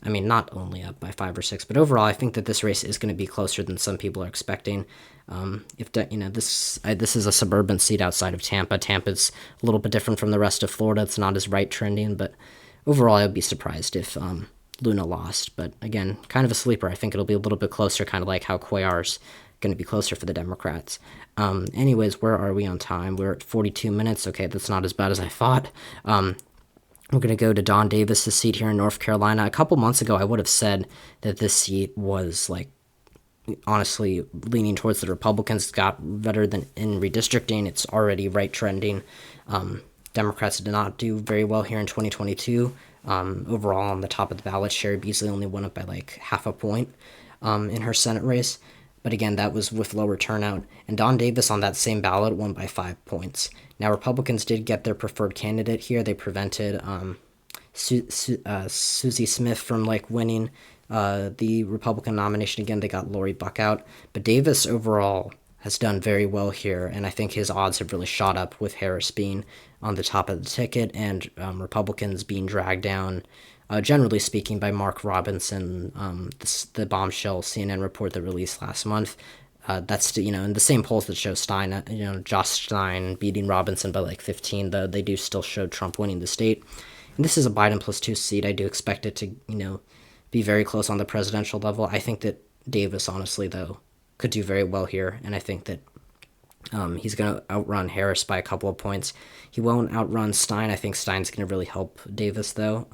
Not only up by 5 or 6, but overall, I think that this race is going to be closer than some people are expecting. This is a suburban seat outside of Tampa. Tampa's a little bit different from the rest of Florida. It's not as right trending, but overall, I'd be surprised if Luna lost. But again, kind of a sleeper. I think it'll be a little bit closer, kind of like how Cuellar's going to be closer for the Democrats. Anyways, where are we on time? We're at 42 minutes. Okay, that's not as bad as I thought. We're going to go to Don Davis's seat here in North Carolina. A couple months ago, I would have said that this seat was, honestly, leaning towards the Republicans. Got better than in redistricting. It's already right trending. Democrats did not do very well here in 2022. Overall, on the top of the ballot, Sherry Beasley only went up by like 0.5 point in her Senate race. But again, that was with lower turnout. And Don Davis on that same ballot won by 5 points. Now, Republicans did get their preferred candidate here. They prevented Susie Smith from winning the Republican nomination again. They got Lori Buck out. But Davis overall has done very well here, and I think his odds have really shot up with Harris being on the top of the ticket and Republicans being dragged down, generally speaking, by Mark Robinson, the bombshell CNN report that released last month. That's in the same polls that show Stein, Josh Stein beating Robinson by 15, though they do still show Trump winning the state. And this is a Biden +2 seat. I do expect it to, be very close on the presidential level. I think that Davis, honestly, though, could do very well here, and I think that he's going to outrun Harris by a couple of points. He won't outrun Stein. I think Stein's going to really help Davis, though.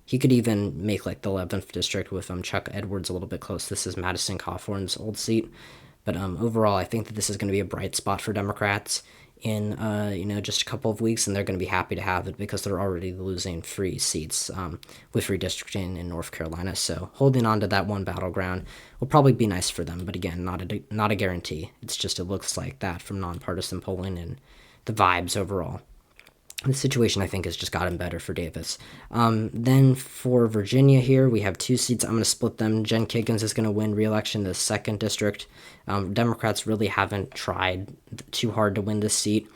He could even make the 11th district with Chuck Edwards a little bit close. This is Madison Cawthorn's old seat. But overall, I think that this is going to be a bright spot for Democrats in just a couple of weeks, and they're going to be happy to have it because they're already losing free seats with redistricting in North Carolina. So holding on to that one battleground will probably be nice for them, but again, not a guarantee. It's just it looks like that from nonpartisan polling and the vibes overall. The situation, I think, has just gotten better for Davis. Then for Virginia here, we have 2 seats. I'm going to split them. Jen Kiggans is going to win re-election in the 2nd district. Democrats really haven't tried too hard to win this seat.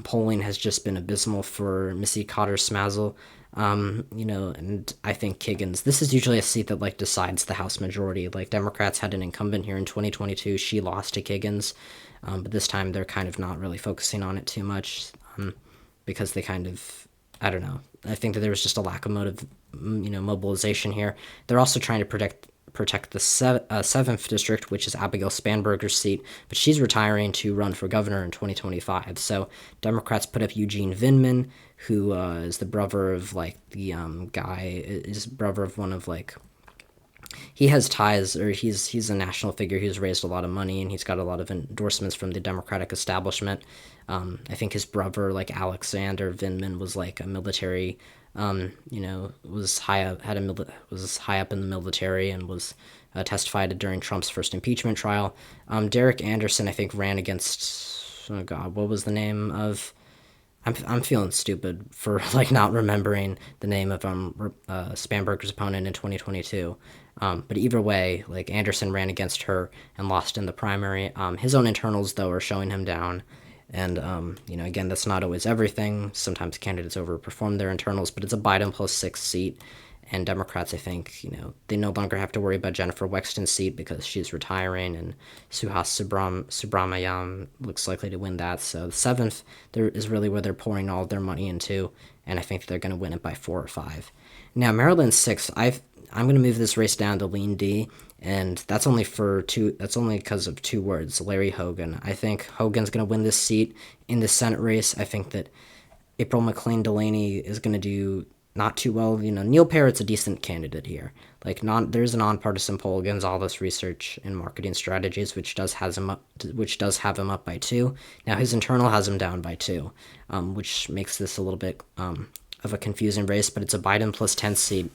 Polling has just been abysmal for Missy Cotter Smazel. And I think Kiggans, this is usually a seat that decides the House majority. Democrats had an incumbent here in 2022. She lost to Kiggans, but this time they're kind of not really focusing on it too much. Because they I don't know. I think that there was just a lack of mobilization here. They're also trying to protect the 7th district, which is Abigail Spanberger's seat, but she's retiring to run for governor in 2025. So Democrats put up Eugene Vindman, who is the brother of brother of one of he has ties, or he's a national figure who's raised a lot of money, and he's got a lot of endorsements from the Democratic establishment. I think his brother, Alexander Vindman, was a military, was high up in the military and was testified during Trump's first impeachment trial. Derek Anderson, I think, ran against, oh God, what was the name of? I'm feeling stupid for not remembering the name of Spanberger's opponent in 2022. But either way, Anderson ran against her and lost in the primary. His own internals, though, are showing him down. And, again, that's not always everything. Sometimes candidates overperform their internals, but it's a Biden plus 6 seat. And Democrats, I think, they no longer have to worry about Jennifer Wexton's seat because she's retiring, and Suhas Subramanyam looks likely to win that. So the 7th there is really where they're pouring all of their money into, and I think they're going to win it by 4 or 5. Now, Maryland 6th, I'm going to move this race down to lean D, and that's only because of 2 words, Larry Hogan. I think Hogan's going to win this seat in the Senate race. I think that April McLean Delaney is going to do not too well. Neil Parrott's a decent candidate here. There's a nonpartisan poll, Gonzalez Research and Marketing Strategies, which does have him up by 2. Now his internal has him down by 2, which makes this a little bit of a confusing race. But it's a Biden plus 10 seat.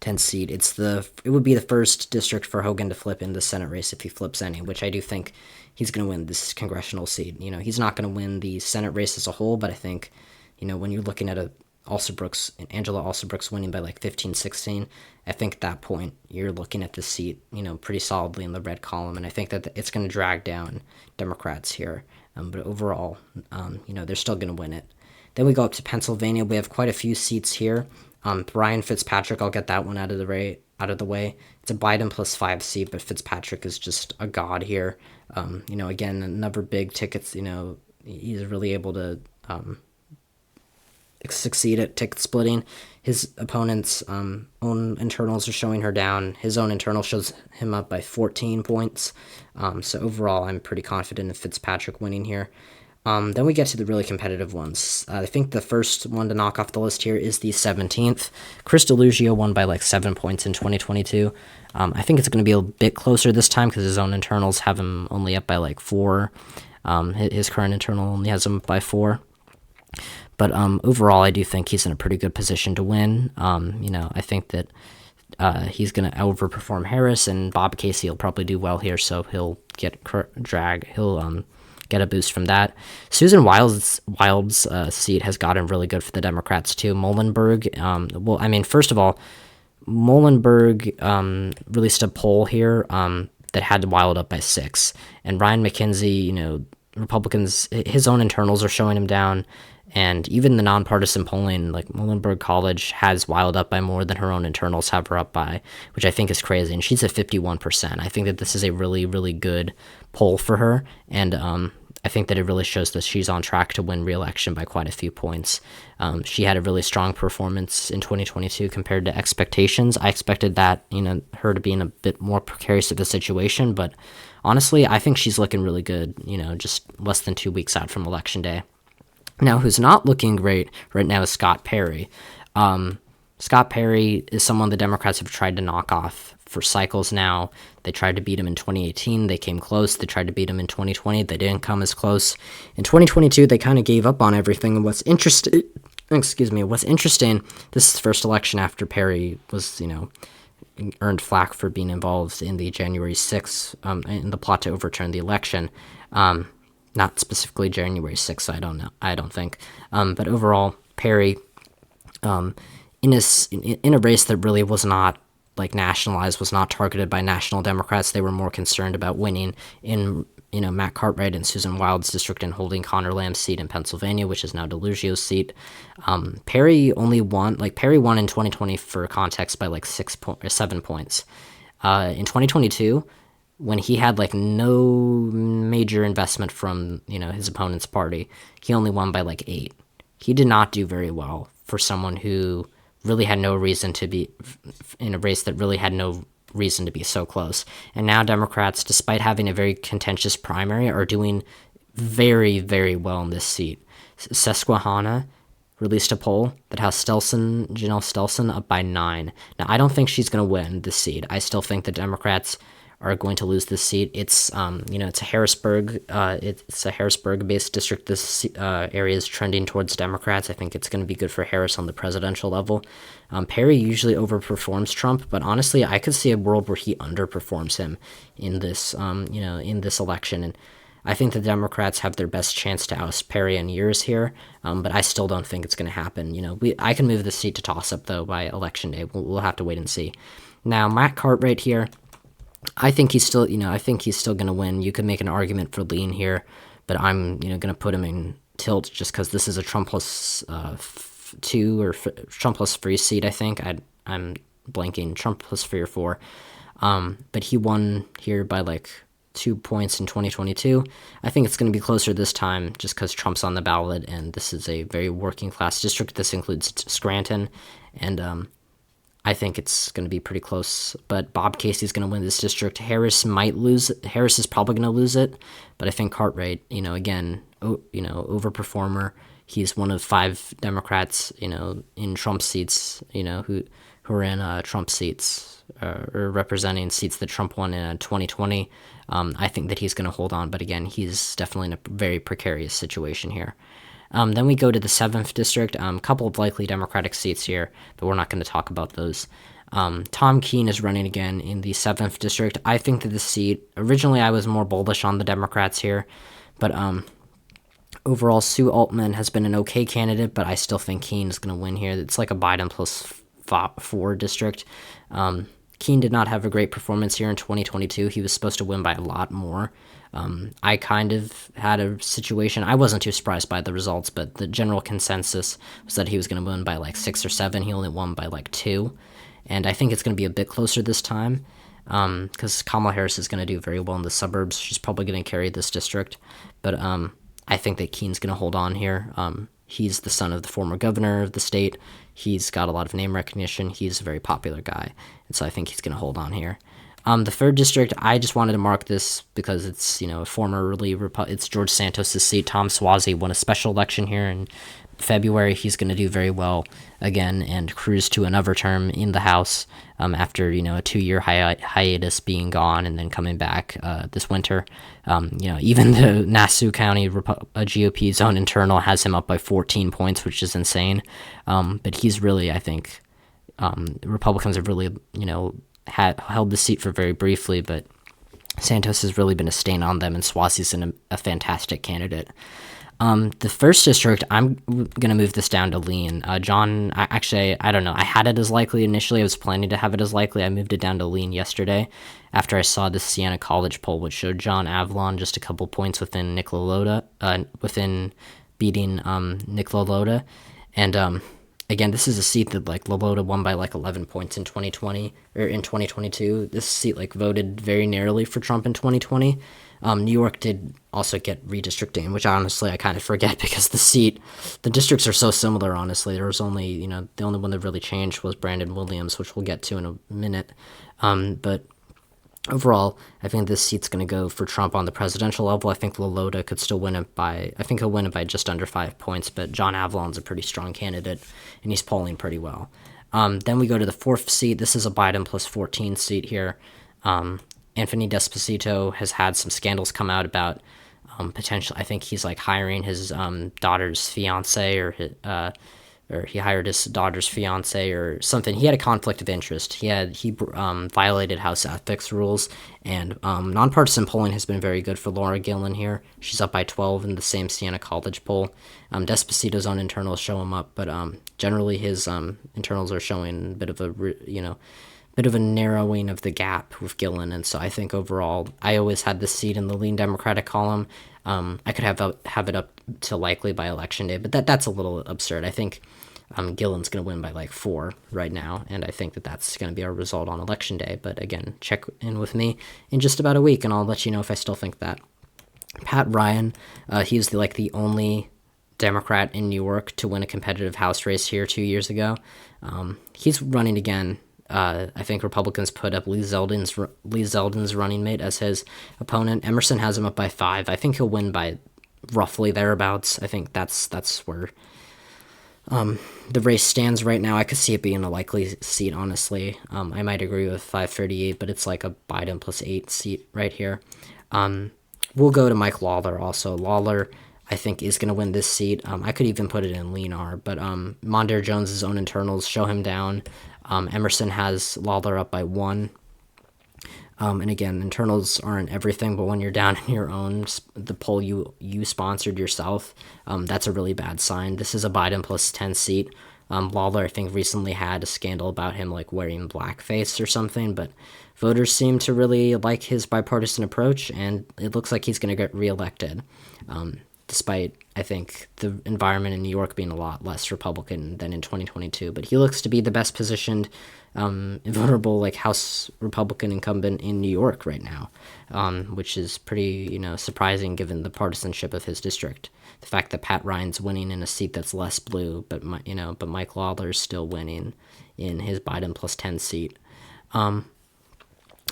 It would be the first district for Hogan to flip in the Senate race if he flips any, which I do think he's going to win this congressional seat. He's not going to win the Senate race as a whole, but I think, when you're looking at Angela Alsobrooks winning by 15, 16, I think at that point you're looking at the seat, pretty solidly in the red column, and I think that it's going to drag down Democrats here. But overall, they're still going to win it. Then we go up to Pennsylvania. We have quite a few seats here. Brian Fitzpatrick, I'll get that one out of the way. It's a Biden plus 5 seat, but Fitzpatrick is just a god here. Again, another big tickets. He's really able to succeed at ticket splitting. His opponent's own internals are showing her down. His own internal shows him up by 14 points. So overall, I'm pretty confident in Fitzpatrick winning here. Then we get to the really competitive ones. I think the first one to knock off the list here is the 17th. Chris Delugio won by 7 points in 2022. I think it's going to be a bit closer this time because his own internals have him only up by 4. His current internal only has him up by 4. But overall, I do think he's in a pretty good position to win. I think that he's going to overperform Harris, and Bob Casey will probably do well here, so he'll get get a boost from that. Susan Wild's seat has gotten really good for the Democrats too. Muhlenberg, first of all, Muhlenberg released a poll here that had Wild up by 6, and Ryan McKenzie, Republicans, his own internals are showing him down. And even the nonpartisan polling, Muhlenberg College has Wild up by more than her own internals have her up by, which I think is crazy. And she's at 51%. I think that this is a really, really good poll for her. And I think that it really shows that she's on track to win re-election by quite a few points. She had a really strong performance in 2022 compared to expectations. I expected that, her to be in a bit more precarious of a situation. But honestly, I think she's looking really good, just less than 2 weeks out from Election Day. Now, who's not looking great right now is Scott Perry. Scott Perry is someone the Democrats have tried to knock off for cycles now. They tried to beat him in 2018. They came close. They tried to beat him in 2020. They didn't come as close. In 2022, they kind of gave up on everything. And what's interesting, this is the first election after Perry was, earned flack for being involved in the January 6th, in the plot to overturn the election. Not specifically January 6th, I don't think. But overall, Perry, in a race that really was not nationalized, was not targeted by national Democrats. They were more concerned about winning in Matt Cartwright and Susan Wild's district and holding Connor Lamb's seat in Pennsylvania, which is now DeLugio's seat. Perry won in 2020 for context by 7 points. In 2022, when he had no major investment from his opponent's party, he only won by 8. He did not do very well for someone who really had no reason to be in a race that really had no reason to be so close. And now Democrats, despite having a very contentious primary, are doing very, very well in this seat. Susquehanna released a poll that has Janelle Stelson up by 9. Now, I don't think she's going to win this seat. I still think the Democrats are going to lose this seat. It's it's a Harrisburg-based district. This area is trending towards Democrats. I think it's going to be good for Harris on the presidential level. Perry usually overperforms Trump, but honestly, I could see a world where he underperforms him in this, in this election. And I think the Democrats have their best chance to oust Perry in years here, but I still don't think it's going to happen. I can move the seat to toss-up though by election day. We'll have to wait and see. Now, Matt Cartwright here, I think he's still going to win. You could make an argument for lean here, but I'm, going to put him in tilt just because this is a Trump plus 2 or Trump plus 3 seat. I think I'm blanking, Trump plus 3 or 4. But he won here by 2 points in 2022. I think it's going to be closer this time just because Trump's on the ballot, and this is a very working class district. This includes Scranton, and I think it's going to be pretty close, but Bob Casey's going to win this district. Harris might lose. Harris is probably going to lose it, but I think Cartwright, again, overperformer. He's one of 5 Democrats, in Trump seats, who are in Trump seats or representing seats that Trump won in 2020. I think that he's going to hold on, but again, he's definitely in a very precarious situation here. Then we go to the 7th district, a couple of likely Democratic seats here, but we're not going to talk about those. Tom Keene is running again in the 7th district. I think that this seat, originally I was more bullish on the Democrats here, but overall Sue Altman has been an okay candidate, but I still think Keene is going to win here. It's like a Biden plus 4 district. Keene did not have a great performance here in 2022. He was supposed to win by a lot more. I kind of had a situation, I wasn't too surprised by the results, but the general consensus was that he was going to win by 6 or 7. He only won by 2. And I think it's going to be a bit closer this time, because Kamala Harris is going to do very well in the suburbs. She's probably going to carry this district. But I think that Keene's going to hold on here. He's the son of the former governor of the state. He's got a lot of name recognition. He's a very popular guy. And so I think he's going to hold on here. The 3rd district, I just wanted to mark this because it's, it's George Santos' seat. Tom Suozzi won a special election here in February. He's going to do very well again and cruise to another term in the House after, a 2-year hiatus being gone and then coming back this winter. Even the Nassau County GOP's own internal has him up by 14 points, which is insane. But he's really, I think, Republicans have really, held the seat for very briefly, but Santos has really been a stain on them, and Suozzi's a fantastic candidate. The 1st district, I'm going to move this down to lean. John, I don't know. I had it as likely initially. I was planning to have it as likely. I moved it down to lean yesterday after I saw the Siena College poll, which showed John Avlon just a couple points within Nick LaLota, within beating Nick LaLota. And again, this is a seat that LaLota won by 11 points in 2020 or in 2022. This seat voted very narrowly for Trump in 2020. New York did also get redistricting, which honestly I kind of forget because the districts are so similar. Honestly, there was only the only one that really changed was Brandon Williams, which we'll get to in a minute. But overall, I think this seat's going to go for Trump on the presidential level. I think LaLota could still win it by, I think he'll win it by just under 5 points, but John Avlon's a pretty strong candidate, and he's polling pretty well. Then we go to the fourth seat. This is a Biden plus 14 seat here. Anthony Despacito has had some scandals come out about potential. I think he's like hiring his daughter's fiance, or he hired his daughter's fiance or something. He had a conflict of interest. He violated House ethics rules, and nonpartisan polling has been very good for Laura Gillen here. She's up by 12 in the same Siena College poll. Despacito's own internals show him up, but generally his internals are showing a bit of a narrowing of the gap with Gillen. And so I think overall, I always had this seat in the lean Democratic column. I could have it up to likely by election day, but that's a little absurd. I think Gillen's going to win by like 4 right now, and I think that's going to be our result on election day. But again, check in with me in just about a week, and I'll let you know if I still think that. Pat Ryan, he's the only Democrat in New York to win a competitive House race here 2 years ago. He's running again. I think Republicans put up Lee Zeldin's running mate as his opponent. Emerson has him up by 5. I think he'll win by roughly thereabouts. I think that's where the race stands right now. I could see it being a likely seat, honestly. I might agree with 538, but it's like a Biden plus 8 seat right here. We'll go to Mike Lawler also. Lawler, I think, is going to win this seat. I could even put it in lean R, but Mondaire Jones's own internals show him down. Emerson has Lawler up by 1. And again, internals aren't everything, but when you're down in your own, the poll you sponsored yourself, that's a really bad sign. This is a Biden plus 10 seat. Lawler, I think, recently had a scandal about him like wearing blackface or something, but voters seem to really like his bipartisan approach, and it looks like he's going to get reelected. Despite, I think, the environment in New York being a lot less Republican than in 2022. But he looks to be the best positioned, vulnerable, House Republican incumbent in New York right now, which is pretty, surprising given the partisanship of his district. The fact that Pat Ryan's winning in a seat that's less blue, but Mike Lawler's still winning in his Biden plus 10 seat. I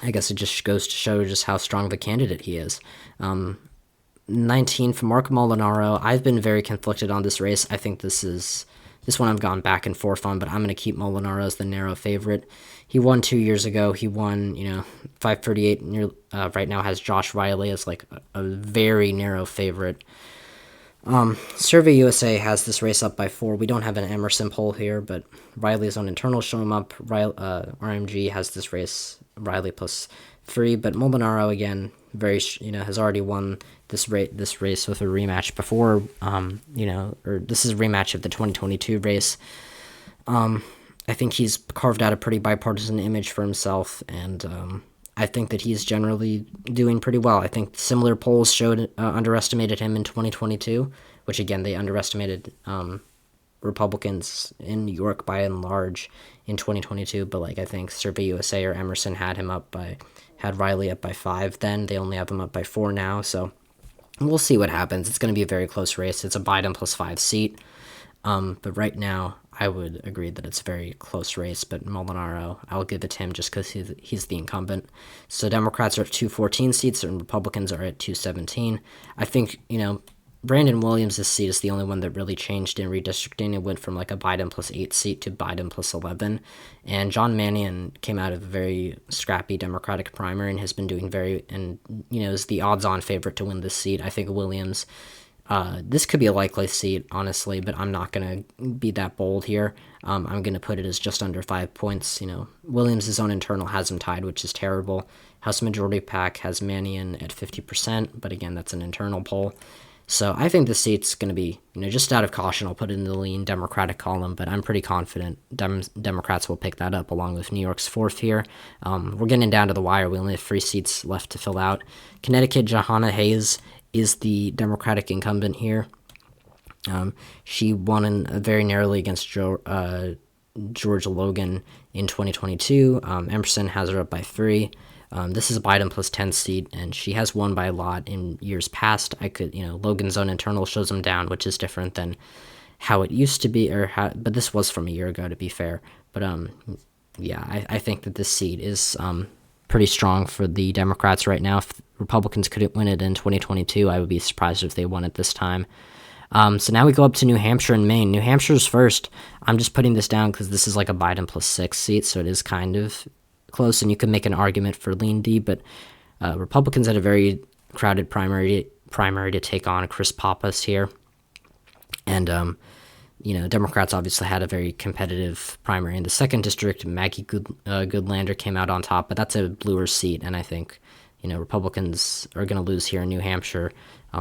guess it just goes to show just how strong of a candidate he is. 19 for Mark Molinaro. I've been very conflicted on this race. I think this one I've gone back and forth on, but I'm going to keep Molinaro as the narrow favorite. He won 2 years ago. He won, 538. Right now has Josh Riley as a very narrow favorite. Survey USA has this race up by 4. We don't have an Emerson poll here, but Riley's own internals show him up. RMG has this race Riley plus 3, but Molinaro again has already won this race with a rematch before, or this is a rematch of the 2022 race. I think he's carved out a pretty bipartisan image for himself, and I think that he's generally doing pretty well. I think similar polls underestimated him in 2022, which again, they underestimated Republicans in New York by and large in 2022, but I think Survey USA or Emerson had Riley up by 5 then. They only have him up by 4 now, so we'll see what happens. It's going to be a very close race. It's a Biden plus 5 seat, but right now I would agree that it's a very close race, but Molinaro, I'll give it to him just because he's the incumbent. So Democrats are at 214 seats and Republicans are at 217. I think, Brandon Williams' seat is the only one that really changed in redistricting. It went from a Biden plus 8 seat to Biden plus 11. And John Mannion came out of a very scrappy Democratic primary and has been doing is the odds-on favorite to win this seat. I think Williams, this could be a likely seat, honestly, but I'm not going to be that bold here. I'm going to put it as just under 5 points. Williams' own internal has him tied, which is terrible. House Majority PAC has Mannion at 50%, but again, that's an internal poll. So I think the seat's going to be, just out of caution, I'll put it in the lean Democratic column, but I'm pretty confident Democrats will pick that up along with New York's 4th here. We're getting down to the wire. We only have 3 seats left to fill out. Connecticut, Jahana Hayes is the Democratic incumbent here. She won very narrowly against Georgia Logan in 2022. Emerson has her up by 3. This is a Biden plus 10 seat, and she has won by a lot in years past. Logan's own internal shows him down, which is different than how it used to be, but this was from a year ago, to be fair. But I think that this seat is pretty strong for the Democrats right now. If Republicans couldn't win it in 2022, I would be surprised if they won it this time. So now we go up to New Hampshire and Maine. New Hampshire's first. I'm just putting this down because this is like a Biden +6 seat, so it is kind of close, and you can make an argument for lean D, but Republicans had a very crowded primary to take on Chris Pappas here. And, Democrats obviously had a very competitive primary in the 2nd district. Maggie Goodlander came out on top, but that's a bluer seat, and I think, Republicans are going to lose here in New Hampshire.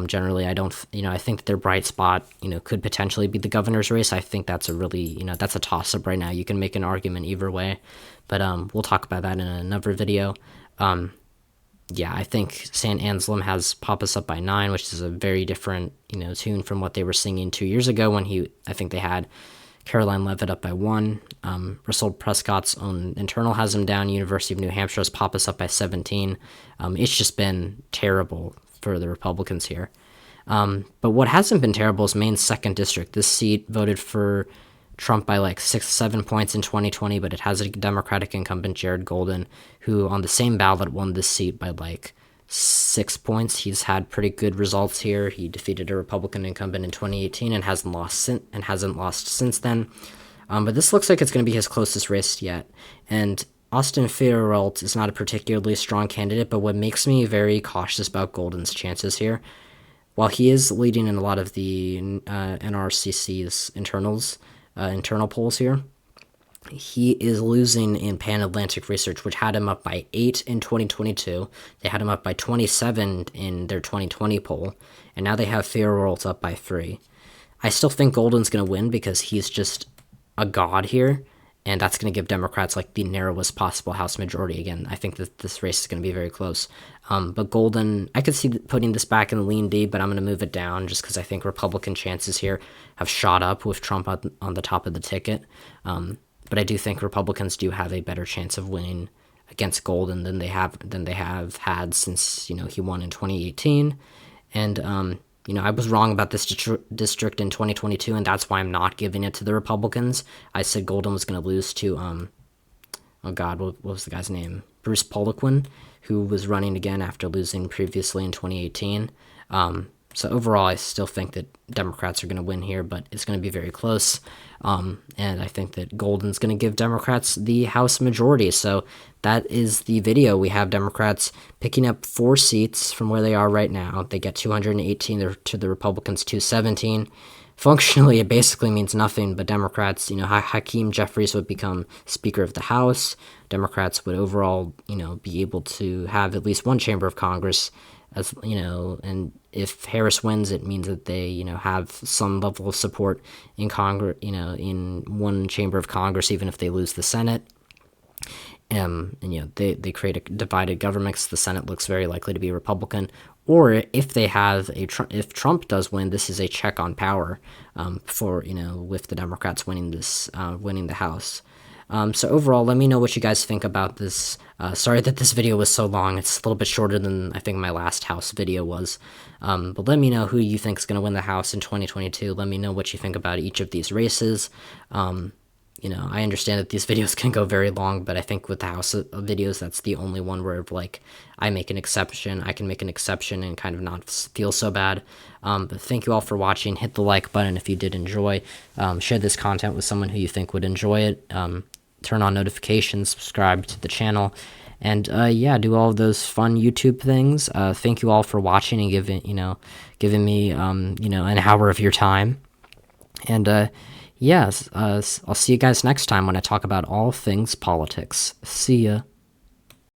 Generally, I think that their bright spot, could potentially be the governor's race. I think that's a really, that's a toss-up right now. You can make an argument either way, but we'll talk about that in another video. I think St. Anselm has Pappas up by 9, which is a very different, tune from what they were singing 2 years ago when I think they had Caroline Leavitt up by 1. Russell Prescott's own internal has him down. University of New Hampshire has Pappas up by 17. It's just been terrible for the Republicans here. But what hasn't been terrible is Maine's 2nd district. This seat voted for Trump by like 6-7 points in 2020, but it has a Democratic incumbent, Jared Golden, who on the same ballot won this seat by like 6 points. He's had pretty good results here. He defeated a Republican incumbent in 2018 and hasn't lost since then. But this looks like it's going to be his closest race yet. And Austin Feuerelt is not a particularly strong candidate, but what makes me very cautious about Golden's chances here, while he is leading in a lot of the NRCC's internal polls here, he is losing in Pan Atlantic Research, which had him up by 8 in 2022. They had him up by 27 in their 2020 poll, and now they have Feuerelt up by 3. I still think Golden's going to win because he's just a god here, and that's going to give Democrats like the narrowest possible House majority. Again, I think that this race is going to be very close. But Golden, I could see putting this back in the lean D, but I'm going to move it down just because I think Republican chances here have shot up with Trump on the top of the ticket. But I do think Republicans do have a better chance of winning against Golden than they have had since he won in 2018. And I was wrong about this district in 2022, and that's why I'm not giving it to the Republicans. I said Golden was going to lose to, what was the guy's name? Bruce Poliquin, who was running again after losing previously in 2018. So overall, I still think that Democrats are going to win here, but it's going to be very close. And I think that Golden's going to give Democrats the House majority. So that is the video. We have Democrats picking up 4 seats from where they are right now. They get 218 to the Republicans 217. Functionally, it basically means nothing, but Democrats, Hakeem Jeffries would become Speaker of the House. Democrats would overall, be able to have at least one chamber of Congress, and if Harris wins, it means that they, have some level of support in Congress, in one chamber of Congress, even if they lose the Senate. They create a divided government because the Senate looks very likely to be Republican. Or if they have if Trump does win, this is a check on power with the Democrats winning the House. So overall, let me know what you guys think about this. Sorry that this video was so long. It's a little bit shorter than I think my last House video was. But let me know who you think is going to win the House in 2022. Let me know what you think about each of these races. I understand that these videos can go very long, but I think with the House videos, that's the only one where I make an exception. I can make an exception and kind of not feel so bad. But thank you all for watching. Hit the like button if you did enjoy. Share this content with someone who you think would enjoy it. Turn on notifications, subscribe to the channel, and do all of those fun YouTube things. Thank you all for watching and giving me an hour of your time. And I'll see you guys next time when I talk about all things politics. See ya.